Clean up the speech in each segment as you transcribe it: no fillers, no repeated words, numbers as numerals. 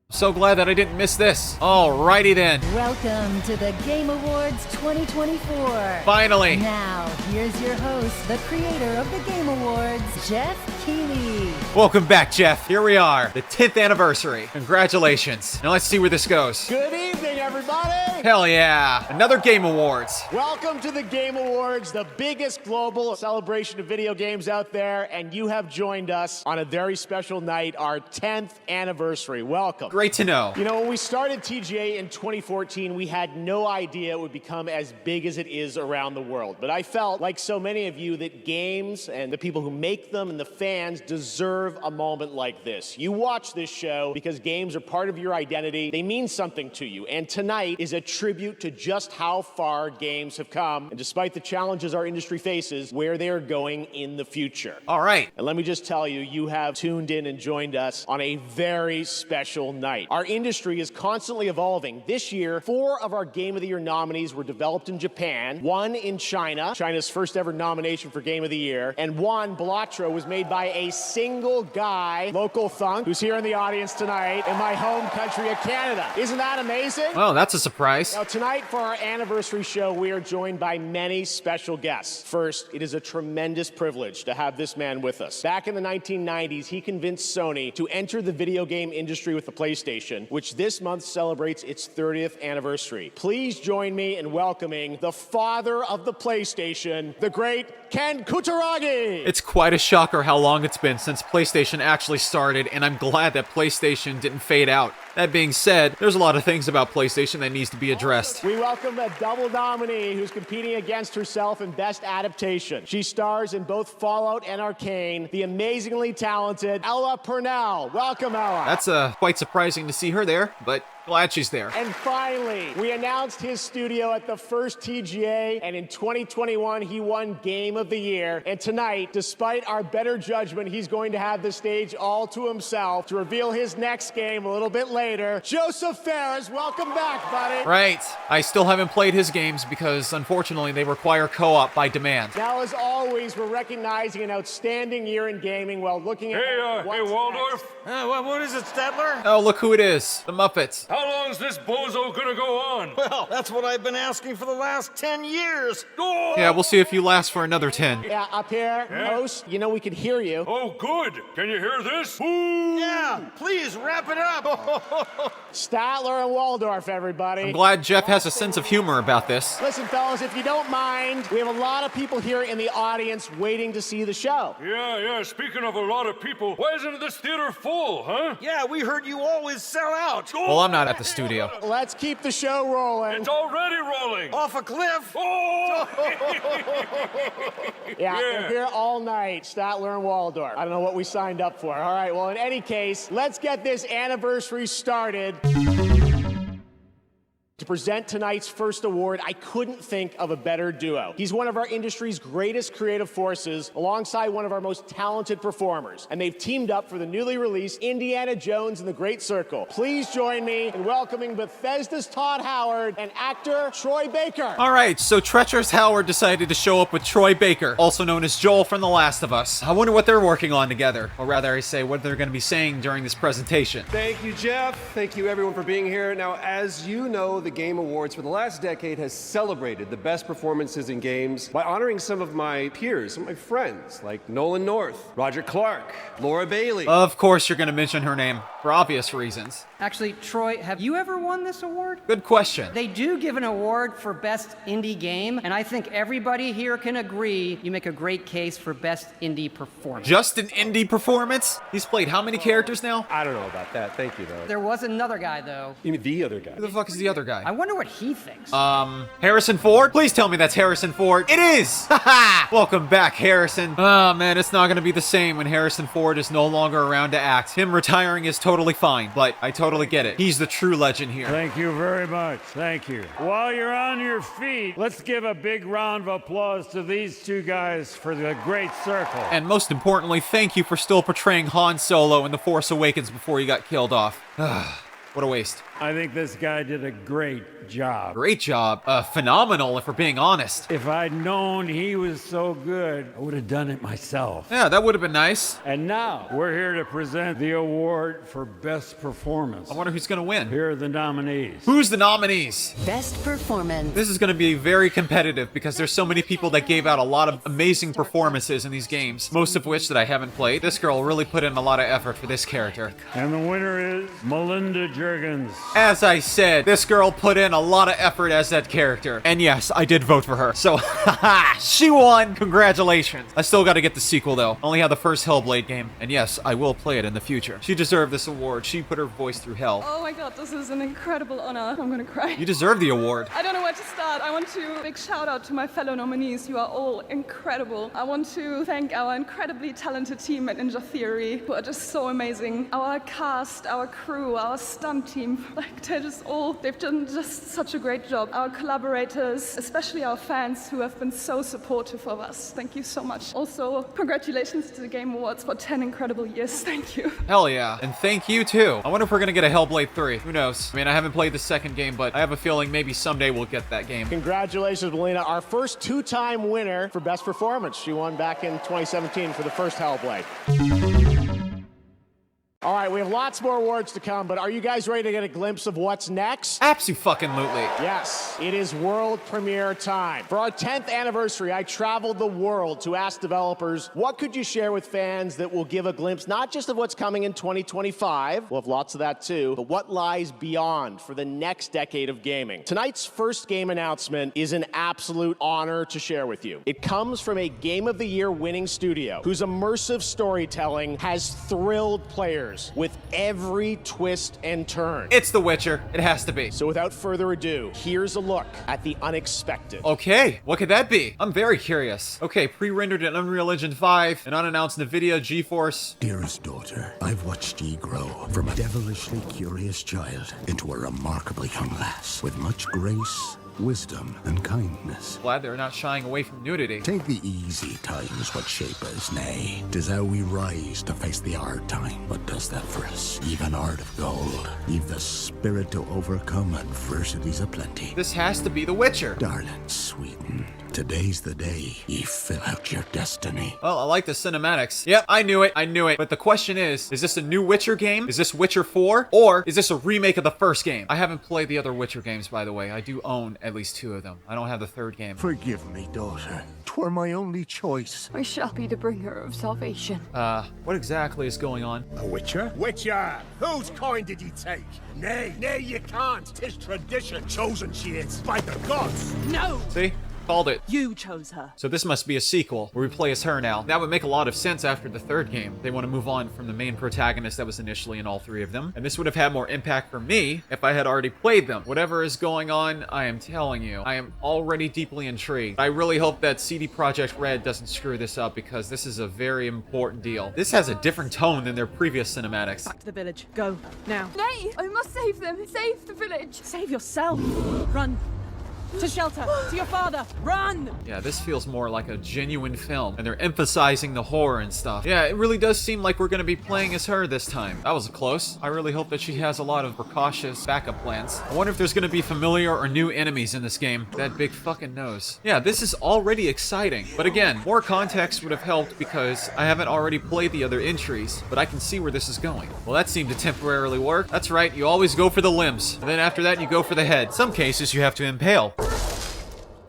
So glad that I didn't miss this. Alrighty then. Welcome to the Game Awards 2024. Finally. Now, here's your host, the creator of the Game Awards, Geoff Keighley. Welcome back, Jeff. Here we are, the 10th anniversary. Congratulations. Now let's see where this goes. Good evening, everybody! Hell yeah. Another Game Awards. Welcome to the Game Awards, the biggest global celebration of video games out there, and you have joined us on a very special night, our 10th anniversary. Welcome. Great to know. You know, when we started TGA in 2014, we had no idea it would become as big as it is around the world. But I felt, like so many of you, that games and the people who make them and the fans deserve a moment like this. You watch this show because games are part of your identity. They mean something to you. And tonight is a tribute to just how far games have come, and despite the challenges our industry faces, where they are going in the future. All right. And let me just tell you, you have tuned in and joined us on a very special night. Our industry is constantly evolving. This year, 4 of our Game of the Year nominees were developed in Japan, 1 in China, China's first ever nomination for Game of the Year, and 1, Balatro, was made by a single guy, Local Thunk, who's here in the audience tonight in my home country of Canada. Isn't that amazing? Well, that's a surprise. Now, tonight for our anniversary show, we are joined by many special guests. First, it is a tremendous privilege to have this man with us. Back in the 1990s, he convinced Sony to enter the video game industry with the PlayStation, which this month celebrates its 30th anniversary. Please join me in welcoming the father of the PlayStation, the great Ken Kutaragi. It's quite a shocker how long it's been since PlayStation actually started, and I'm glad that PlayStation didn't fade out. That being said, there's a lot of things about PlayStation that needs to be addressed. We welcome a double nominee who's competing against herself in Best Adaptation. She stars in both Fallout and Arcane, the amazingly talented Ella Purnell. Welcome, Ella. That's quite surprising to see her there, but glad she's there. And finally, we announced his studio at the first TGA, and in 2021, he won Game of the Year. And tonight, despite our better judgment, he's going to have the stage all to himself to reveal his next game a little bit later. Joseph Ferris, welcome back, buddy. Right. I still haven't played his games because, unfortunately, they require co-op by demand. Now, as always, we're recognizing an outstanding year in gaming while looking at Hey, Waldorf. What is it, Stadler? Oh, look who it is. The Muppets. How long is this bozo gonna go on? Well, that's what I've been asking for the last 10 years. Oh! Yeah, we'll see if you last for another 10. Yeah, up here, host, you know we could hear you. Oh, good. Can you hear this? Ooh. Yeah, please wrap it up. Statler and Waldorf, everybody. I'm glad Jeff has a sense of humor about this. Listen, fellas, if you don't mind, we have a lot of people here in the audience waiting to see the show. Yeah. Speaking of a lot of people, why isn't this theater full, huh? Yeah, we heard you always sell out. Well, I'm not at the studio. Let's keep the show rolling. It's already rolling. Off a cliff. Oh! Yeah, we're here all night, Statler and Waldorf. I don't know what we signed up for. All right, well, in any case, let's get this anniversary started. To present tonight's first award, I couldn't think of a better duo. He's one of our industry's greatest creative forces, alongside one of our most talented performers. And they've teamed up for the newly released Indiana Jones and the Great Circle. Please join me in welcoming Bethesda's Todd Howard and actor Troy Baker. All right, so Treacherous Howard decided to show up with Troy Baker, also known as Joel from The Last of Us. I wonder what they're working on together, or rather I say what they're going to be saying during this presentation. Thank you, Jeff. Thank you, everyone, for being here. Now, as you know, the Game Awards for the last decade has celebrated the best performances in games by honoring some of my peers, some of my friends, like Nolan North, Roger Clark, Laura Bailey. Of course you're going to mention her name, for obvious reasons. Actually, Troy, have you ever won this award? Good question. They do give an award for best indie game, and I think everybody here can agree you make a great case for best indie performance. Just an indie performance? He's played how many characters now? I don't know about that. Thank you, though. There was another guy, though. You mean the other guy? Who the fuck is the other guy? I wonder what he thinks. Harrison Ford? Please tell me that's Harrison Ford. It is! Haha! Welcome back, Harrison. Oh, man, it's not gonna be the same when Harrison Ford is no longer around to act. Him retiring is totally fine, but I totally get it. He's the true legend here. Thank you very much. Thank you. While you're on your feet, let's give a big round of applause to these two guys for the Great Circle. And most importantly, thank you for still portraying Han Solo in The Force Awakens before he got killed off. What a waste. I think this guy did a great job. Great job. Phenomenal, if we're being honest. If I'd known he was so good, I would have done it myself. Yeah, that would have been nice. And now, we're here to present the award for Best Performance. I wonder who's gonna win. Here are the nominees. Who's the nominees? Best performance. This is gonna be very competitive because there's so many people that gave out a lot of amazing performances in these games, most of which that I haven't played. This girl really put in a lot of effort for this character. And the winner is Melinda Juergens. As I said, this girl put in a lot of effort as that character. And yes, I did vote for her. So, haha, she won! Congratulations. I still gotta get the sequel though. Only have the first Hellblade game. And yes, I will play it in the future. She deserved this award. She put her voice through hell. Oh my god, this is an incredible honor. I'm gonna cry. You deserve the award. I don't know where to start. I want to big shout out to my fellow nominees. You are all incredible. I want to thank our incredibly talented team at Ninja Theory, who are just so amazing. Our cast, our crew, our stunt team, like they've done just such a great job. Our collaborators, especially our fans who have been so supportive of us. Thank you so much. Also, congratulations to the Game Awards for 10 incredible years. Thank you. Hell yeah. And thank you too. I wonder if we're gonna get a Hellblade 3. Who knows? I mean, I haven't played the second game, but I have a feeling maybe someday we'll get that game. Congratulations, Melina. Our first two-time winner for Best Performance. She won back in 2017 for the first Hellblade. All right, we have lots more awards to come, but are you guys ready to get a glimpse of what's next? Abso-fucking-lutely. Yes, it is world premiere time. For our 10th anniversary, I traveled the world to ask developers, what could you share with fans that will give a glimpse not just of what's coming in 2025, we'll have lots of that too, but what lies beyond for the next decade of gaming. Tonight's first game announcement is an absolute honor to share with you. It comes from a Game of the Year winning studio whose immersive storytelling has thrilled players with every twist and turn. It's The Witcher. It has to be. So without further ado, here's a look at the unexpected. Okay, what could that be? I'm very curious. Okay, pre-rendered in Unreal Engine 5, an unannounced NVIDIA GeForce. Dearest daughter, I've watched ye grow from a devilishly curious child into a remarkably young lass with much grace, wisdom, and kindness. Glad they're not shying away from nudity. Take the easy times what shape us, nay. 'Tis how we rise to face the hard time. What does that for us? Even heart of gold. Leave the spirit to overcome adversities aplenty. This has to be The Witcher. Darling, sweeten. Today's the day ye fill out your destiny. Well, I like the cinematics. Yep, I knew it. But the question is this a new Witcher game? Is this Witcher 4? Or is this a remake of the first game? I haven't played the other Witcher games, by the way. I do own at least 2 of them. I don't have the 3rd game. Forgive me, daughter. 'Twere my only choice. I shall be the bringer of salvation. What exactly is going on? A witcher? Witcher, whose coin did ye take? Nay, you can't. 'Tis tradition. Chosen she is by the gods. No! See? Called it. You chose her. So this must be a sequel, where we play as her now. That would make a lot of sense after the 3rd game. They want to move on from the main protagonist that was initially in all 3 of them. And this would have had more impact for me if I had already played them. Whatever is going on, I am telling you, I am already deeply intrigued. I really hope that CD Projekt Red doesn't screw this up, because this is a very important deal. This has a different tone than their previous cinematics. Back to the village. Go. Now. Nay! I must save them. Save the village. Save yourself. Run. To shelter! To your father! Run! Yeah, this feels more like a genuine film, and they're emphasizing the horror and stuff. Yeah, it really does seem like we're gonna be playing as her this time. That was close. I really hope that she has a lot of precautious backup plans. I wonder if there's gonna be familiar or new enemies in this game. That big fucking nose. Yeah, this is already exciting. But again, more context would have helped because I haven't already played the other entries, but I can see where this is going. Well, that seemed to temporarily work. That's right, you always go for the limbs. And then after that, you go for the head. Some cases, you have to impale.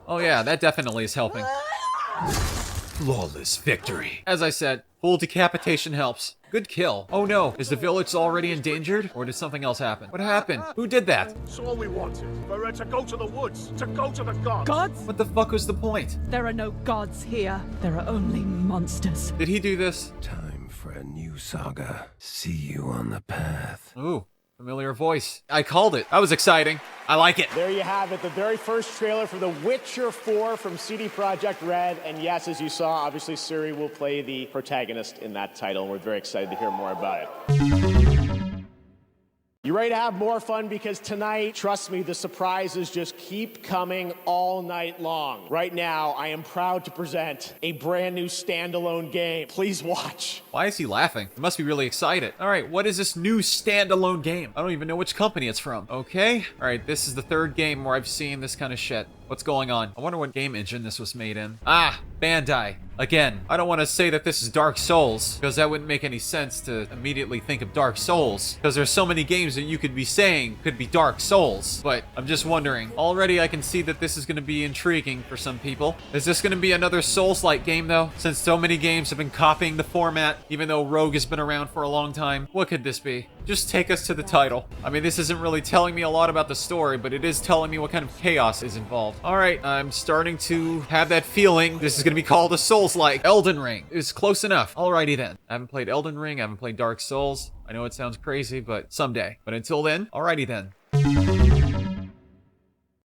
Oh yeah, that definitely is helping. Flawless victory. As I said, full decapitation helps. Good kill. Oh no, is the village already endangered? Or did something else happen? What happened? Who did that? That's all we wanted. For her to go to the woods, to go to the gods. Gods? What the fuck was the point? There are no gods here. There are only monsters. Did he do this? Time for a new saga. See you on the path. Ooh, familiar voice. I called it. That was exciting. I like it. There you have it, the very first trailer for The Witcher 4 from CD Projekt Red. And yes, as you saw, obviously Ciri will play the protagonist in that title, and we're very excited to hear more about it. You ready to have more fun? Because tonight, trust me, the surprises just keep coming all night long. Right now, I am proud to present a brand new standalone game. Please watch. Why is he laughing? He must be really excited. All right, what is this new standalone game? I don't even know which company it's from. Okay. All right, this is the third game where I've seen this kind of shit. What's going on? I wonder what game engine this was made in. Ah, Bandai. Again, I don't want to say that this is Dark Souls, because that wouldn't make any sense to immediately think of Dark Souls, because there's so many games that you could be saying could be Dark Souls. But I'm just wondering. Already I can see that this is going to be intriguing for some people. Is this going to be another Souls-like game, though? Since so many games have been copying the format, even though Rogue has been around for a long time. What could this be? Just take us to the title. I mean, this isn't really telling me a lot about the story, but it is telling me what kind of chaos is involved. All right, I'm starting to have that feeling this is going to be called a Souls-like. Elden Ring is close enough. Alrighty then. I haven't played Elden Ring. I haven't played Dark Souls. I know it sounds crazy, but someday. But until then, alrighty then.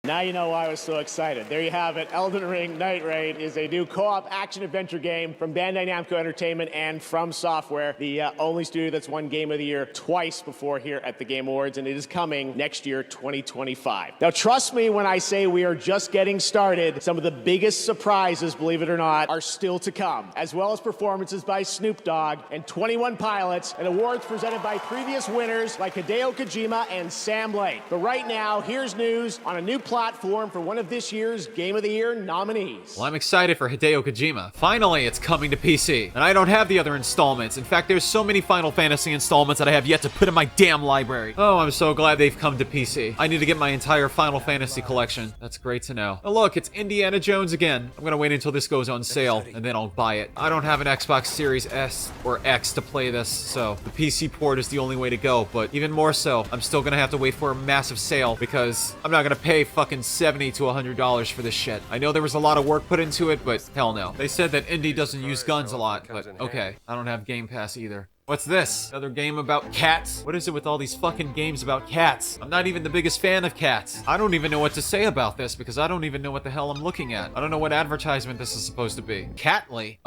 Now you know why I was so excited. There you have it. Elden Ring Night Raid is a new co-op action-adventure game from Bandai Namco Entertainment and From Software, the only studio that's won Game of the Year twice before here at the Game Awards, and it is coming next year, 2025. Now, trust me when I say we are just getting started. Some of the biggest surprises, believe it or not, are still to come, as well as performances by Snoop Dogg and 21 Pilots, and awards presented by previous winners like Hideo Kojima and Sam Lake. But right now, here's news on a new platform for one of this year's Game of the Year nominees. Well, I'm excited for Hideo Kojima. Finally, it's coming to PC. And I don't have the other installments. In fact, there's so many Final Fantasy installments that I have yet to put in my damn library. Oh, I'm so glad they've come to PC. I need to get my entire Final Fantasy collection. That's great to know. Oh, look, it's Indiana Jones again. I'm gonna wait until this goes on sale, and then I'll buy it. I don't have an Xbox Series S or X to play this, so the PC port is the only way to go. But even more so, I'm still gonna have to wait for a massive sale, because I'm not gonna pay fucking $70 to $100 for this shit. I know there was a lot of work put into it, but hell no. They said that indie doesn't use guns a lot, but okay. I don't have Game Pass either. What's this? Another game about cats? What is it with all these fucking games about cats? I'm not even the biggest fan of cats. I don't even know what to say about this because I don't even know what the hell I'm looking at. I don't know what advertisement this is supposed to be. Catly?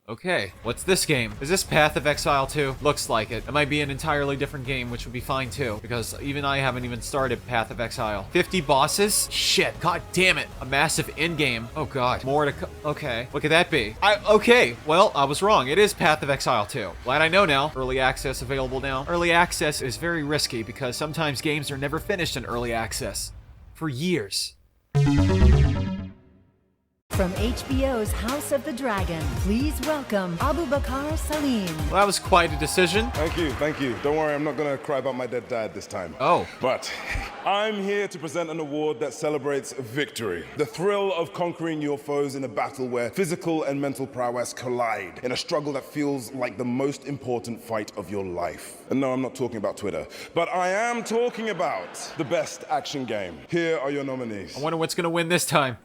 Okay, what's this game? Is this Path of Exile 2? Looks like it. It might be an entirely different game, which would be fine too, because even I haven't even started Path of Exile. 50 bosses? Shit, god damn it. A massive endgame. Oh god. More to okay, what could that be? Okay, well, I was wrong. It is Path of Exile 2. Glad I know now. Early access available now. Early access is very risky because sometimes games are never finished in early access. For years. From HBO's House of the Dragon, please welcome Abu Bakr Salim. Well, that was quite a decision. Thank you, thank you. Don't worry, I'm not gonna cry about my dead dad this time. Oh. But I'm here to present an award that celebrates victory. The thrill of conquering your foes in a battle where physical and mental prowess collide in a struggle that feels like the most important fight of your life. And no, I'm not talking about Twitter, but I am talking about the best action game. Here are your nominees. I wonder what's gonna win this time.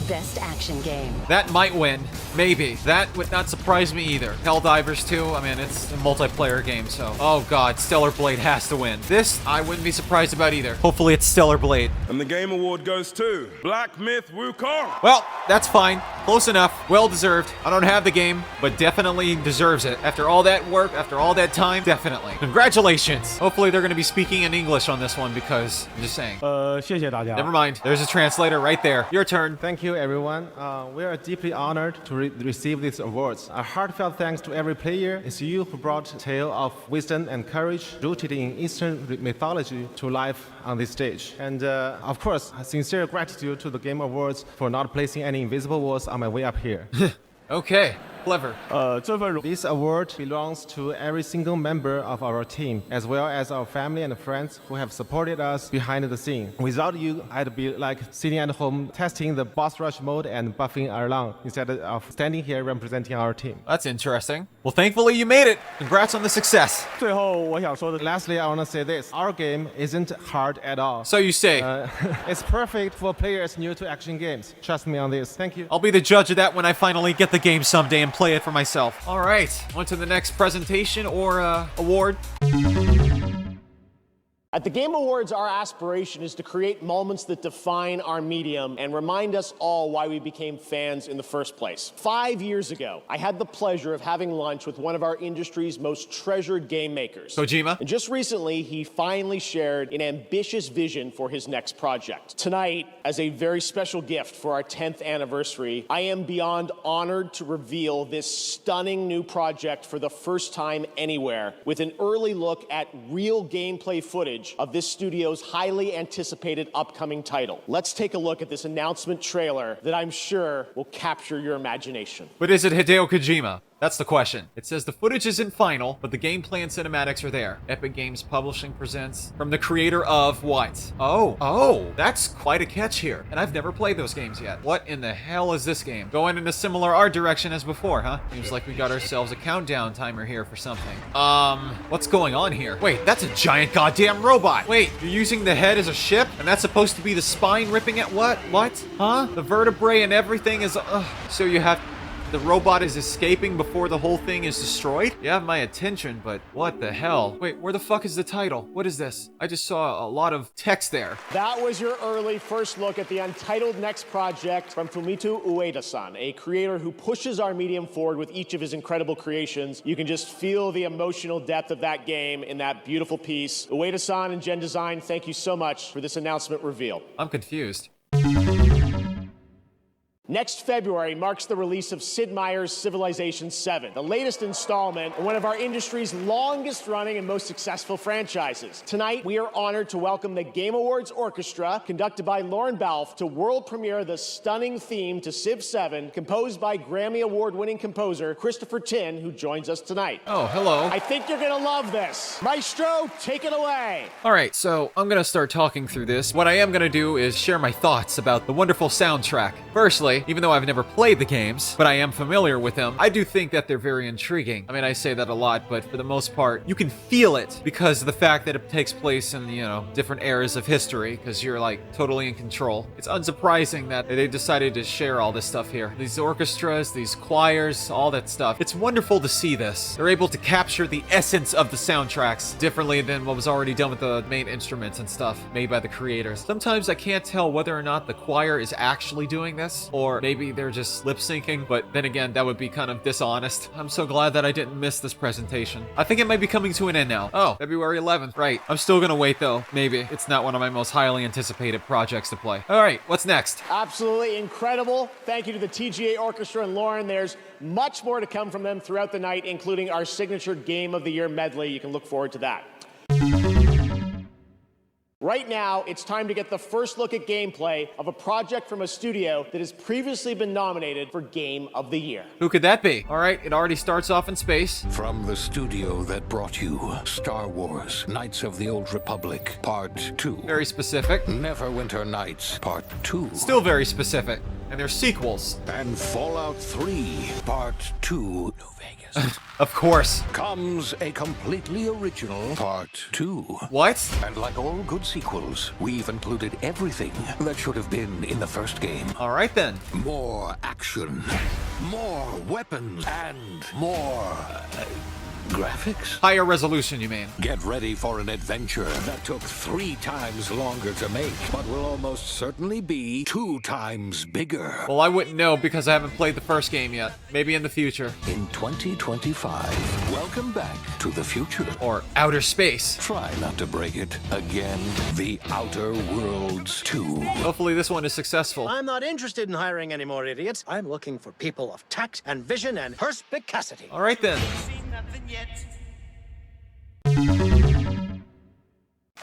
Best action game. That might win. Maybe. That would not surprise me either. Helldivers 2, I mean, it's a multiplayer game, so... Oh god, Stellar Blade has to win. This, I wouldn't be surprised about either. Hopefully it's Stellar Blade. And the Game Award goes to Black Myth Wukong. Well, that's fine. Close enough. Well deserved. I don't have the game, but definitely deserves it. After all that work, after all that time, definitely. Congratulations. Hopefully they're going to be speaking in English on this one because, I'm just saying. 谢谢大家. Never mind. There's a translator right there. Your turn. Thank you, everyone. We are deeply honored to receive these awards. A heartfelt thanks to every player. It's you who brought a tale of wisdom and courage rooted in Eastern mythology to life on this stage. And of course, a sincere gratitude to the Game Awards for not placing any invisible walls on my way up here. Okay. Clever. This award belongs to every single member of our team, as well as our family and friends who have supported us behind the scene. Without you, I'd be like sitting at home testing the boss rush mode and buffing Erlang instead of standing here representing our team. That's interesting. Well, thankfully you made it. Congrats on the success. Lastly, I want to say this. Our game isn't hard at all. So you say. It's perfect for players new to action games. Trust me on this. Thank you. I'll be the judge of that when I finally get the game someday and play it for myself. All right, on to the next presentation or award. At the Game Awards, our aspiration is to create moments that define our medium and remind us all why we became fans in the first place. 5 years ago, I had the pleasure of having lunch with one of our industry's most treasured game makers, Kojima. And just recently, he finally shared an ambitious vision for his next project. Tonight, as a very special gift for our 10th anniversary, I am beyond honored to reveal this stunning new project for the first time anywhere, with an early look at real gameplay footage of this studio's highly anticipated upcoming title. Let's take a look at this announcement trailer that I'm sure will capture your imagination. But is it Hideo Kojima? That's the question. It says the footage isn't final, but the gameplay and cinematics are there. Epic Games Publishing presents from the creator of what? Oh, that's quite a catch here. And I've never played those games yet. What in the hell is this game? Going in a similar art direction as before, huh? Seems like we got ourselves a countdown timer here for something. What's going on here? Wait, that's a giant goddamn robot. Wait, you're using the head as a ship? And that's supposed to be the spine ripping at what? What? Huh? The vertebrae and everything is, so you have... The robot is escaping before the whole thing is destroyed? You have my attention, but what the hell? Wait, where the fuck is the title? What is this? I just saw a lot of text there. That was your early first look at the untitled next project from Fumito Ueda-san, a creator who pushes our medium forward with each of his incredible creations. You can just feel the emotional depth of that game in that beautiful piece. Ueda-san and Gen Design, thank you so much for this announcement reveal. I'm confused. Next February marks the release of Sid Meier's Civilization VII, the latest installment in one of our industry's longest-running and most successful franchises. Tonight, we are honored to welcome the Game Awards Orchestra, conducted by Lauren Balfe, to world premiere the stunning theme to Civ 7, composed by Grammy Award-winning composer Christopher Tin, who joins us tonight. Oh, hello. I think you're gonna love this. Maestro, take it away. All right, so I'm gonna start talking through this. What I am gonna do is share my thoughts about the wonderful soundtrack. Firstly, even though I've never played the games, but I am familiar with them, I do think that they're very intriguing. I mean, I say that a lot, but for the most part, you can feel it because of the fact that it takes place in, you know, different eras of history, because you're, like, totally in control. It's unsurprising that they decided to share all this stuff here. These orchestras, these choirs, all that stuff. It's wonderful to see this. They're able to capture the essence of the soundtracks differently than what was already done with the main instruments and stuff made by the creators. Sometimes I can't tell whether or not the choir is actually doing this, or maybe they're just lip syncing, but then again, that would be kind of dishonest. I'm so glad that I didn't miss this presentation. I think it might be coming to an end now. Oh, February 11th. Right. I'm still gonna wait though. Maybe. It's not one of my most highly anticipated projects to play. All right, what's next? Absolutely incredible. Thank you to the TGA Orchestra and Lauren. There's much more to come from them throughout the night, including our signature Game of the Year medley. You can look forward to that. Right now, it's time to get the first look at gameplay of a project from a studio that has previously been nominated for Game of the Year. Who could that be? All right, it already starts off in space. From the studio that brought you Star Wars, Knights of the Old Republic, Part 2. Very specific. Neverwinter Nights, Part 2. Still very specific. And there's sequels. And Fallout 3, Part 2. New Vegas. Of course. Comes a completely original Part 2. What? And like all good sequels, we've included everything that should have been in the first game. All right then. More action, more weapons, and more graphics. Higher resolution, you mean? Get ready for an adventure that took 3 times longer to make, but will almost certainly be 2 times bigger. Well, I wouldn't know because I haven't played the first game yet. Maybe in the future. In 2025, welcome back to the future. Or outer space. Try not to break it again. The Outer Worlds 2. Hopefully this one is successful. I'm not interested in hiring any more idiots. I'm looking for people of tact and vision and perspicacity. All right then.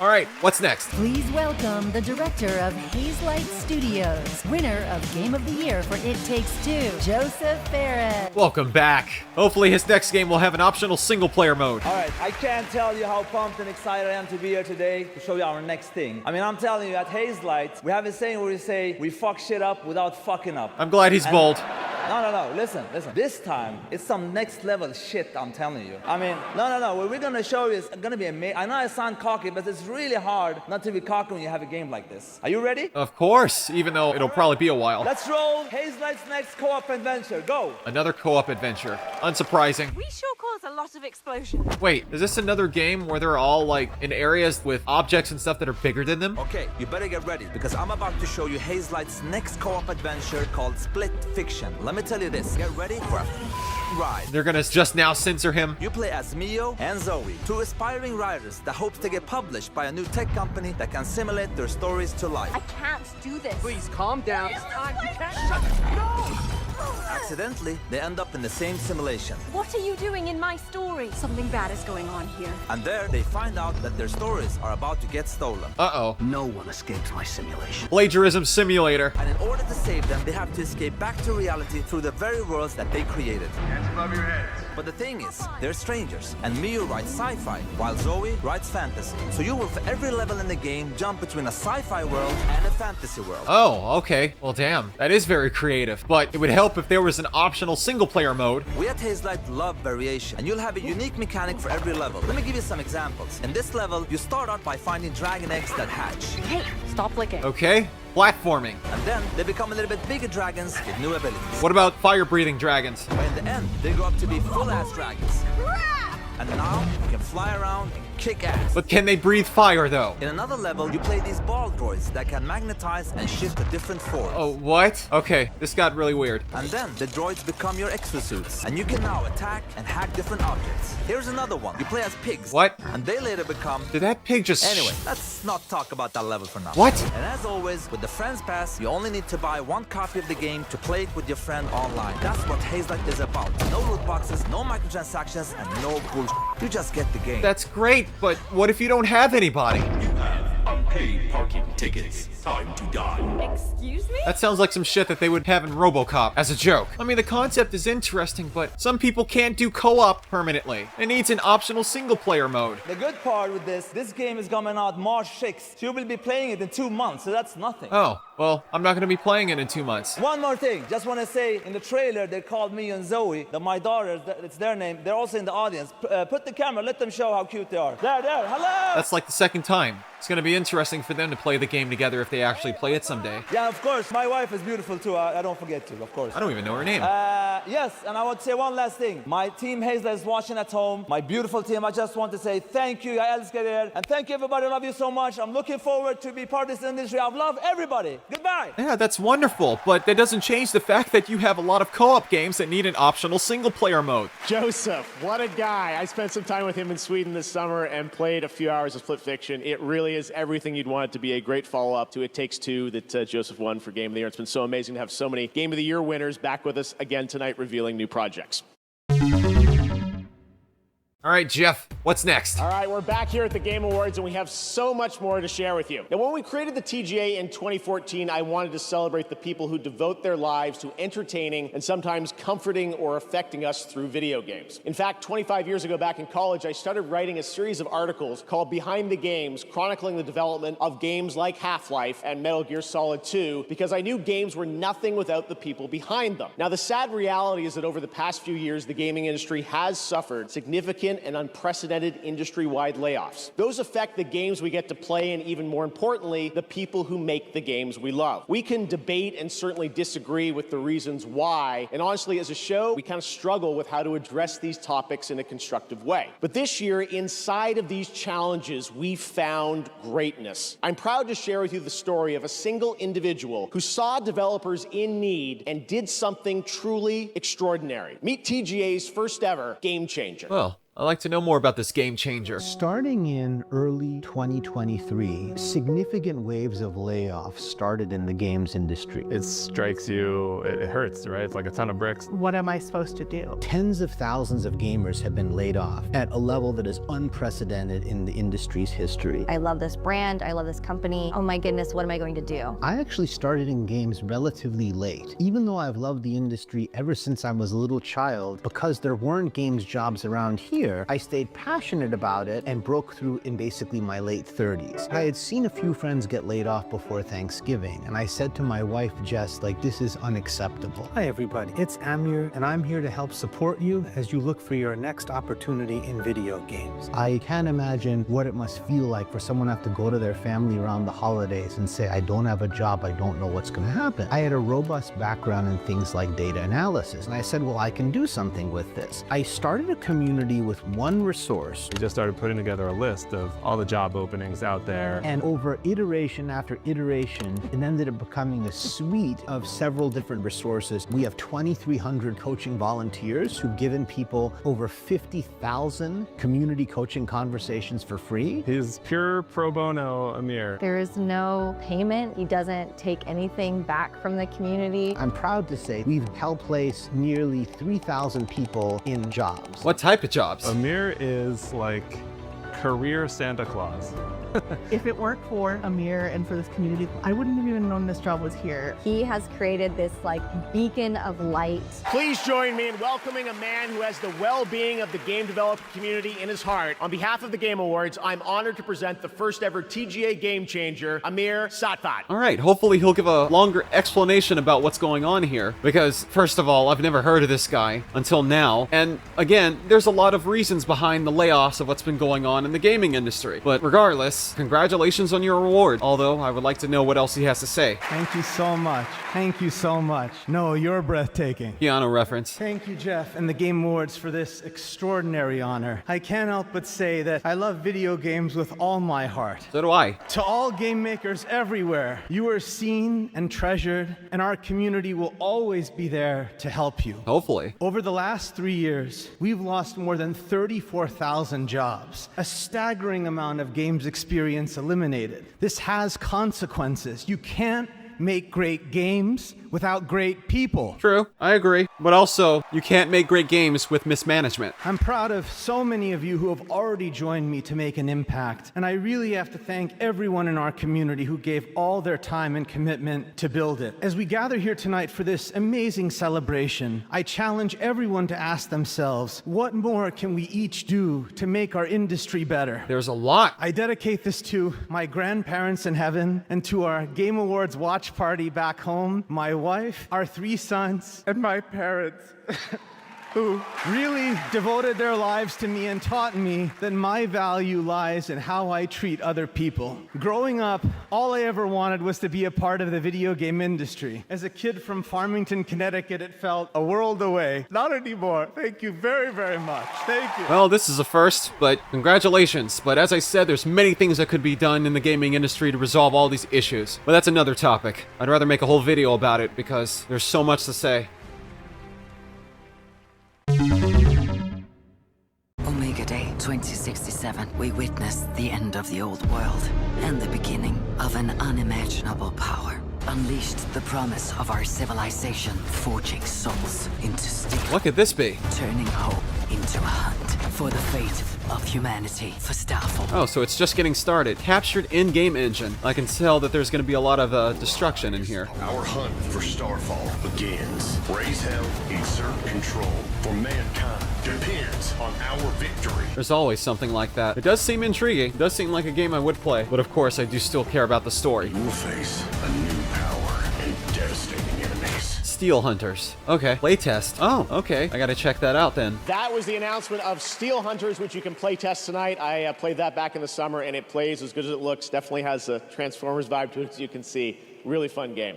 All right, what's next? Please welcome the director of Hazelight Studios, winner of Game of the Year for It Takes Two, Joseph Fares. Welcome back. Hopefully his next game will have an optional single-player mode. All right, I can't tell you how pumped and excited I am to be here today to show you our next thing. I mean, I'm telling you, at Hazelight, we have a saying where we say, we fuck shit up without fucking up. I'm glad he's bold. No, listen. This time, it's some next level shit, I'm telling you. I mean, no, what we're gonna show you is gonna be amazing. I know I sound cocky, but it's really hard not to be cocky when you have a game like this. Are you ready? Of course, even though it'll probably be a while. Let's roll Hazelight's next co-op adventure. Go! Another co-op adventure. Unsurprising. We sure call was a lot of explosions. Wait, is this another game where they're all like in areas with objects and stuff that are bigger than them? Okay, you better get ready because I'm about to show you Hazelight's next co-op adventure called Split Fiction. Let me tell you this, get ready for a ride. They're gonna just now censor him? You play as Mio and Zoe, two aspiring writers that hopes to get published by a new tech company that can simulate their stories to life. I can't do this. Please calm down. It's time. You can't shut Accidentally, they end up in the same simulation. What are you doing in my story? Something bad is going on here. And there, they find out that their stories are about to get stolen. Uh-oh. No one escapes my simulation. Plagiarism simulator. And in order to save them, they have to escape back to reality through the very worlds that they created. Hands above your heads. But the thing is, they're strangers, and Mio writes sci-fi, while Zoe writes fantasy. So you will, for every level in the game, jump between a sci-fi world and a fantasy world. Oh, okay. Well, damn. That is very creative. But it would help if there was an optional single-player mode. We at Hazelight love variation, and you'll have a unique mechanic for every level. Let me give you some examples. In this level, you start out by finding dragon eggs that hatch. Hey, stop licking. Okay. Platforming. And then they become a little bit bigger dragons with new abilities. What about fire-breathing dragons? But in the end, they grow up to be full-ass dragons. And now, you can fly around and kick ass. But can they breathe fire, though? In another level, you play these ball droids that can magnetize and shift to different forms. Oh, what? Okay, this got really weird. And then, the droids become your exosuits, and you can now attack and hack different objects. Here's another one. You play as pigs. What? And they later become... Did that pig just... Anyway, let's not talk about that level for now. What? And as always, with the Friends Pass, you only need to buy one copy of the game to play it with your friend online. That's what Hazelight is about. No loot boxes, no microtransactions, and no bullshit. You just get the game. That's great, but what if you don't have anybody? You have unpaid parking tickets. Time to die. Excuse me? That sounds like some shit that they would have in RoboCop as a joke. I mean, the concept is interesting, but some people can't do co-op permanently. It needs an optional single-player mode. The good part with this game is coming out March 6th. So you will be playing it in 2 months, so that's nothing. Oh, well, I'm not going to be playing it in 2 months. One more thing, just want to say, in the trailer, they called me and Zoe, my daughters, it's their name, they're also in the audience. Put the camera, let them show how cute they are. There, hello! That's like the second time. It's going to be interesting for them to play the game together if they actually play it someday. Yeah, of course. My wife is beautiful too. I don't forget to, of course. I don't even know her name. Yes, and I want to say one last thing. My team Hazelight is watching at home. My beautiful team, I just want to say thank you. I älskar er. And thank you, everybody. I love you so much. I'm looking forward to be part of this industry. I love everybody. Goodbye. Yeah, that's wonderful, but that doesn't change the fact that you have a lot of co-op games that need an optional single-player mode. Joseph, what a guy. I spent some time with him in Sweden this summer and played a few hours of Split Fiction. It really is everything you'd want it to be. A great follow-up to It Takes Two that Joseph won for Game of the Year. It's been so amazing to have so many Game of the Year winners back with us again tonight revealing new projects. All right, Geoff, what's next? All right, we're back here at the Game Awards, and we have so much more to share with you. Now, when we created the TGA in 2014, I wanted to celebrate the people who devote their lives to entertaining and sometimes comforting or affecting us through video games. In fact, 25 years ago back in college, I started writing a series of articles called Behind the Games, chronicling the development of games like Half-Life and Metal Gear Solid 2, because I knew games were nothing without the people behind them. Now, the sad reality is that over the past few years, the gaming industry has suffered significant and unprecedented industry-wide layoffs. Those affect the games we get to play and, even more importantly, the people who make the games we love. We can debate and certainly disagree with the reasons why, and honestly, as a show, we kind of struggle with how to address these topics in a constructive way. But this year, inside of these challenges, we found greatness. I'm proud to share with you the story of a single individual who saw developers in need and did something truly extraordinary. Meet TGA's first ever game changer. Well, I'd like to know more about this game changer. Starting in early 2023, significant waves of layoffs started in the games industry. It strikes you, it hurts, right? It's like a ton of bricks. What am I supposed to do? Tens of thousands of gamers have been laid off at a level that is unprecedented in the industry's history. I love this brand, I love this company. Oh my goodness, what am I going to do? I actually started in games relatively late. Even though I've loved the industry ever since I was a little child, because there weren't games jobs around here, Amir, I stayed passionate about it and broke through in basically my late 30s. I had seen a few friends get laid off before Thanksgiving, and I said to my wife, Jess, like, this is unacceptable. Hi everybody, it's Amir, and I'm here to help support you as you look for your next opportunity in video games. I can't imagine what it must feel like for someone to have to go to their family around the holidays and say, I don't have a job, I don't know what's gonna happen. I had a robust background in things like data analysis, and I said, well, I can do something with this. I started a community with one resource. We just started putting together a list of all the job openings out there. And over iteration after iteration, it ended up becoming a suite of several different resources. We have 2,300 coaching volunteers who've given people over 50,000 community coaching conversations for free. He's pure pro bono, Amir. There is no payment. He doesn't take anything back from the community. I'm proud to say we've helped place nearly 3,000 people in jobs. What type of jobs? Amir is like career Santa Claus. If it weren't for Amir and for this community, I wouldn't have even known this job was here. He has created this like beacon of light. Please join me in welcoming a man who has the well-being of the game developer community in his heart. On behalf of the Game Awards, I'm honored to present the first ever TGA Game Changer, Amir Satvat. All right, hopefully he'll give a longer explanation about what's going on here, because first of all, I've never heard of this guy until now, and again, there's a lot of reasons behind the layoffs of what's been going on in the gaming industry. But regardless, congratulations on your award, although I would like to know what else he has to say. Thank you so much. Thank you so much. No, you're breathtaking. Keanu reference. Thank you, Jeff, and the Game Awards for this extraordinary honor. I can't help but say that I love video games with all my heart. So do I. To all game makers everywhere, you are seen and treasured, and our community will always be there to help you. Hopefully. Over the last 3 years, we've lost more than 34,000 jobs, a staggering amount of games experience eliminated. This has consequences. You can't make great games without great people. True, I agree. But also, you can't make great games with mismanagement. I'm proud of so many of you who have already joined me to make an impact, and I really have to thank everyone in our community who gave all their time and commitment to build it. As we gather here tonight for this amazing celebration, I challenge everyone to ask themselves, what more can we each do to make our industry better? There's a lot. I dedicate this to my grandparents in heaven and to our Game Awards watch party back home, my wife, our 3 sons, and my parents. Who really devoted their lives to me and taught me that my value lies in how I treat other people. Growing up, all I ever wanted was to be a part of the video game industry. As a kid from Farmington, Connecticut, it felt a world away. Not anymore. Thank you very, very much. Thank you. Well, this is a first, but congratulations. But as I said, there's many things that could be done in the gaming industry to resolve all these issues. But that's another topic. I'd rather make a whole video about it because there's so much to say. Omega Day 2067, we witnessed the end of the old world and the beginning of an unimaginable power. Unleashed the promise of our civilization, forging souls into steel. What could this be? Turning hope into a hunt for the fate of humanity for Starfall. Oh, so it's just getting started. Captured in-game engine. I can tell that there's going to be a lot of destruction in here. Our hunt for Starfall begins. Raise hell, exert control, for mankind depends on our victory. There's always something like that. It does seem intriguing. It does seem like a game I would play. But of course, I do still care about the story. You will face a new power and devastating enemies. Steel Hunters. Okay. Playtest. Oh, okay. I gotta check that out then. That was the announcement of Steel Hunters, which you can play test tonight. I played that back in the summer, and it plays as good as it looks. Definitely has a Transformers vibe to it, as you can see. Really fun game.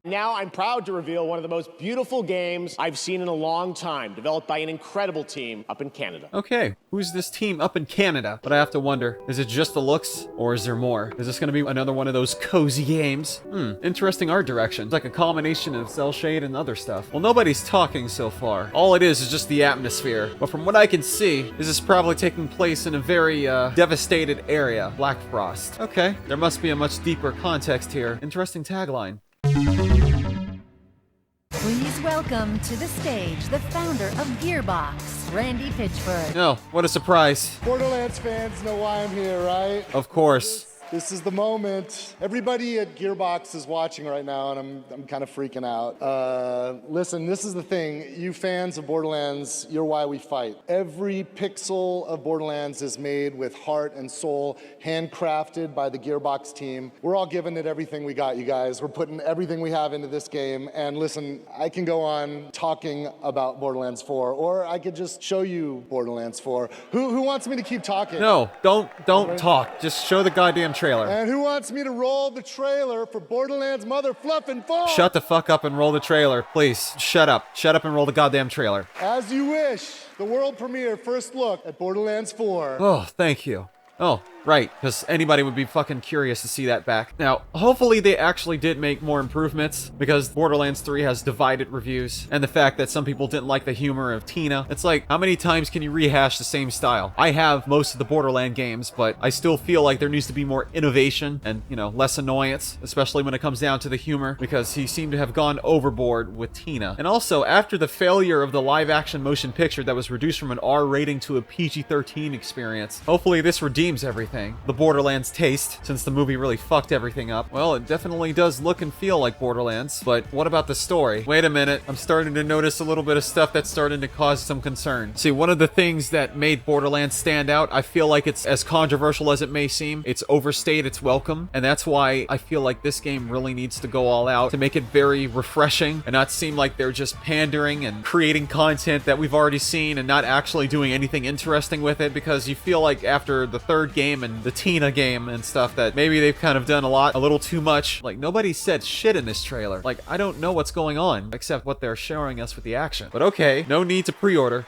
Now I'm proud to reveal one of the most beautiful games I've seen in a long time, developed by an incredible team up in Canada. Okay, who's this team up in Canada? But I have to wonder, is it just the looks, or is there more? Is this gonna be another one of those cozy games? Interesting art direction. It's like a combination of cell shade and other stuff. Well, nobody's talking so far. All it is just the atmosphere. But from what I can see, this is probably taking place in a very, devastated area. Black Frost. Okay, there must be a much deeper context here. Interesting tagline. Please welcome to the stage the founder of Gearbox, Randy Pitchford. Oh, what a surprise. Borderlands fans know why I'm here, right? Of course. This is the moment. Everybody at Gearbox is watching right now, and I'm kind of freaking out. Listen, this is the thing. You fans of Borderlands, you're why we fight. Every pixel of Borderlands is made with heart and soul, handcrafted by the Gearbox team. We're all giving it everything we got, you guys. We're putting everything we have into this game. And listen, I can go on talking about Borderlands 4, or I could just show you Borderlands 4. Who wants me to keep talking? No, don't talk. Just show the goddamn trailer. And who wants me to roll the trailer for Borderlands Mother Fluffin' 4? Shut the fuck up and roll the trailer, please. Shut up. Shut up and roll the goddamn trailer. As you wish. The world premiere first look at Borderlands 4. Oh, thank you. Oh, right, because anybody would be fucking curious to see that back. Now, hopefully they actually did make more improvements, because Borderlands 3 has divided reviews, and the fact that some people didn't like the humor of Tina. It's like, how many times can you rehash the same style? I have most of the Borderland games, but I still feel like there needs to be more innovation and, you know, less annoyance, especially when it comes down to the humor, because he seemed to have gone overboard with Tina. And also, after the failure of the live-action motion picture that was reduced from an R rating to a PG-13 experience, hopefully this redeems everything. The Borderlands taste, since the movie really fucked everything up. Well, it definitely does look and feel like Borderlands, but what about the story? Wait a minute, I'm starting to notice a little bit of stuff that's starting to cause some concern. See, one of the things that made Borderlands stand out, I feel like it's as controversial as it may seem, it's overstayed its welcome, and that's why I feel like this game really needs to go all out to make it very refreshing and not seem like they're just pandering and creating content that we've already seen and not actually doing anything interesting with it, because you feel like after the third game and the Tina game and stuff that maybe they've kind of done a little too much. Like, nobody said shit in this trailer. Like, I don't know what's going on except what they're showing us with the action. But okay, no need to pre-order.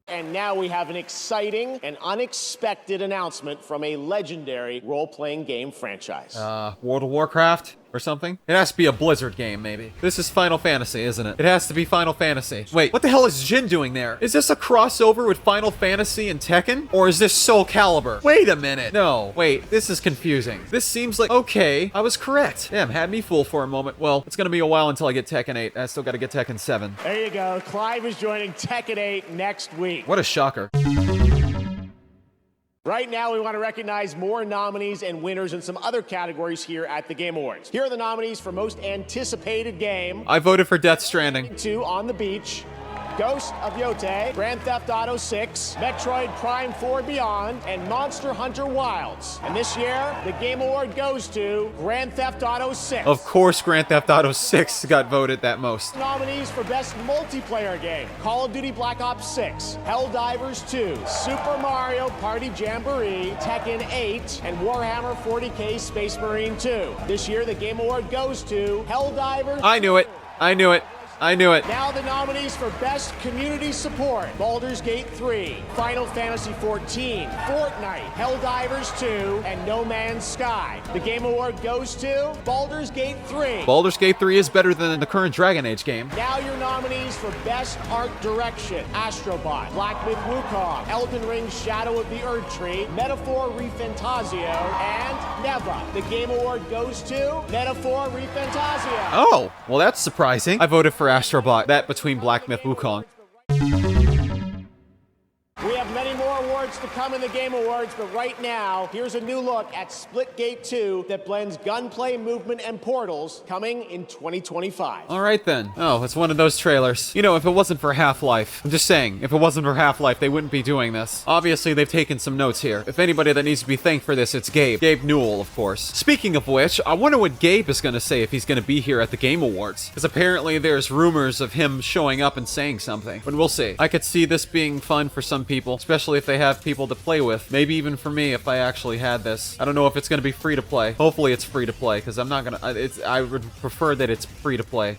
And now we have an exciting and unexpected announcement from a legendary role-playing game franchise. World of Warcraft? Or something? It has to be a Blizzard game, maybe. This is Final Fantasy, isn't it? It has to be Final Fantasy. Wait, what the hell is Jin doing there? Is this a crossover with Final Fantasy and Tekken? Or is this Soul Calibur? Wait a minute. No, wait, this is confusing. This seems like, okay, I was correct. Damn, had me fooled for a moment. Well, it's gonna be a while until I get Tekken 8. I still gotta get Tekken 7. There you go. Clive is joining Tekken 8 next week. What a shocker. Right now, we want to recognize more nominees and winners in some other categories here at the Game Awards. Here are the nominees for most anticipated game. I voted for Death Stranding. 2 On the Beach, Ghost of Yotei, Grand Theft Auto 6, Metroid Prime 4 Beyond, and Monster Hunter Wilds. And this year, the Game Award goes to Grand Theft Auto 6. Of course, Grand Theft Auto 6 got voted that most. Nominees for Best Multiplayer Game: Call of Duty Black Ops 6, Helldivers 2, Super Mario Party Jamboree, Tekken 8, and Warhammer 40K Space Marine 2. This year, the Game Award goes to Helldivers. I knew it. I knew it. I knew it. Now the nominees for Best Community Support: Baldur's Gate 3, Final Fantasy 14, Fortnite, Helldivers 2, and No Man's Sky. The Game Award goes to Baldur's Gate 3. Baldur's Gate 3 is better than the current Dragon Age game. Now your nominees for Best Art Direction: Astrobot, Black Myth Wukong, Elden Ring Shadow of the Erdtree, Metaphor ReFantazio, and Neva. The Game Award goes to Metaphor ReFantazio. Oh, well that's surprising. I voted for Astrobot, that between Black Myth Wukong. We have many more awards to come in the Game Awards, but right now, here's a new look at Splitgate 2 that blends gunplay, movement, and portals, coming in 2025. All right then. Oh, it's one of those trailers. You know, if it wasn't for Half-Life, I'm just saying, if it wasn't for Half-Life, they wouldn't be doing this. Obviously, they've taken some notes here. If anybody that needs to be thanked for this, it's Gabe. Gabe Newell, of course. Speaking of which, I wonder what Gabe is going to say if he's going to be here at the Game Awards. Because apparently there's rumors of him showing up and saying something. But we'll see. I could see this being fun for some people, especially if they have people to play with. Maybe even for me if I actually had this. I don't know if it's going to be free to play. Hopefully it's free to play, because I'm not going to... I would prefer that it's free to play.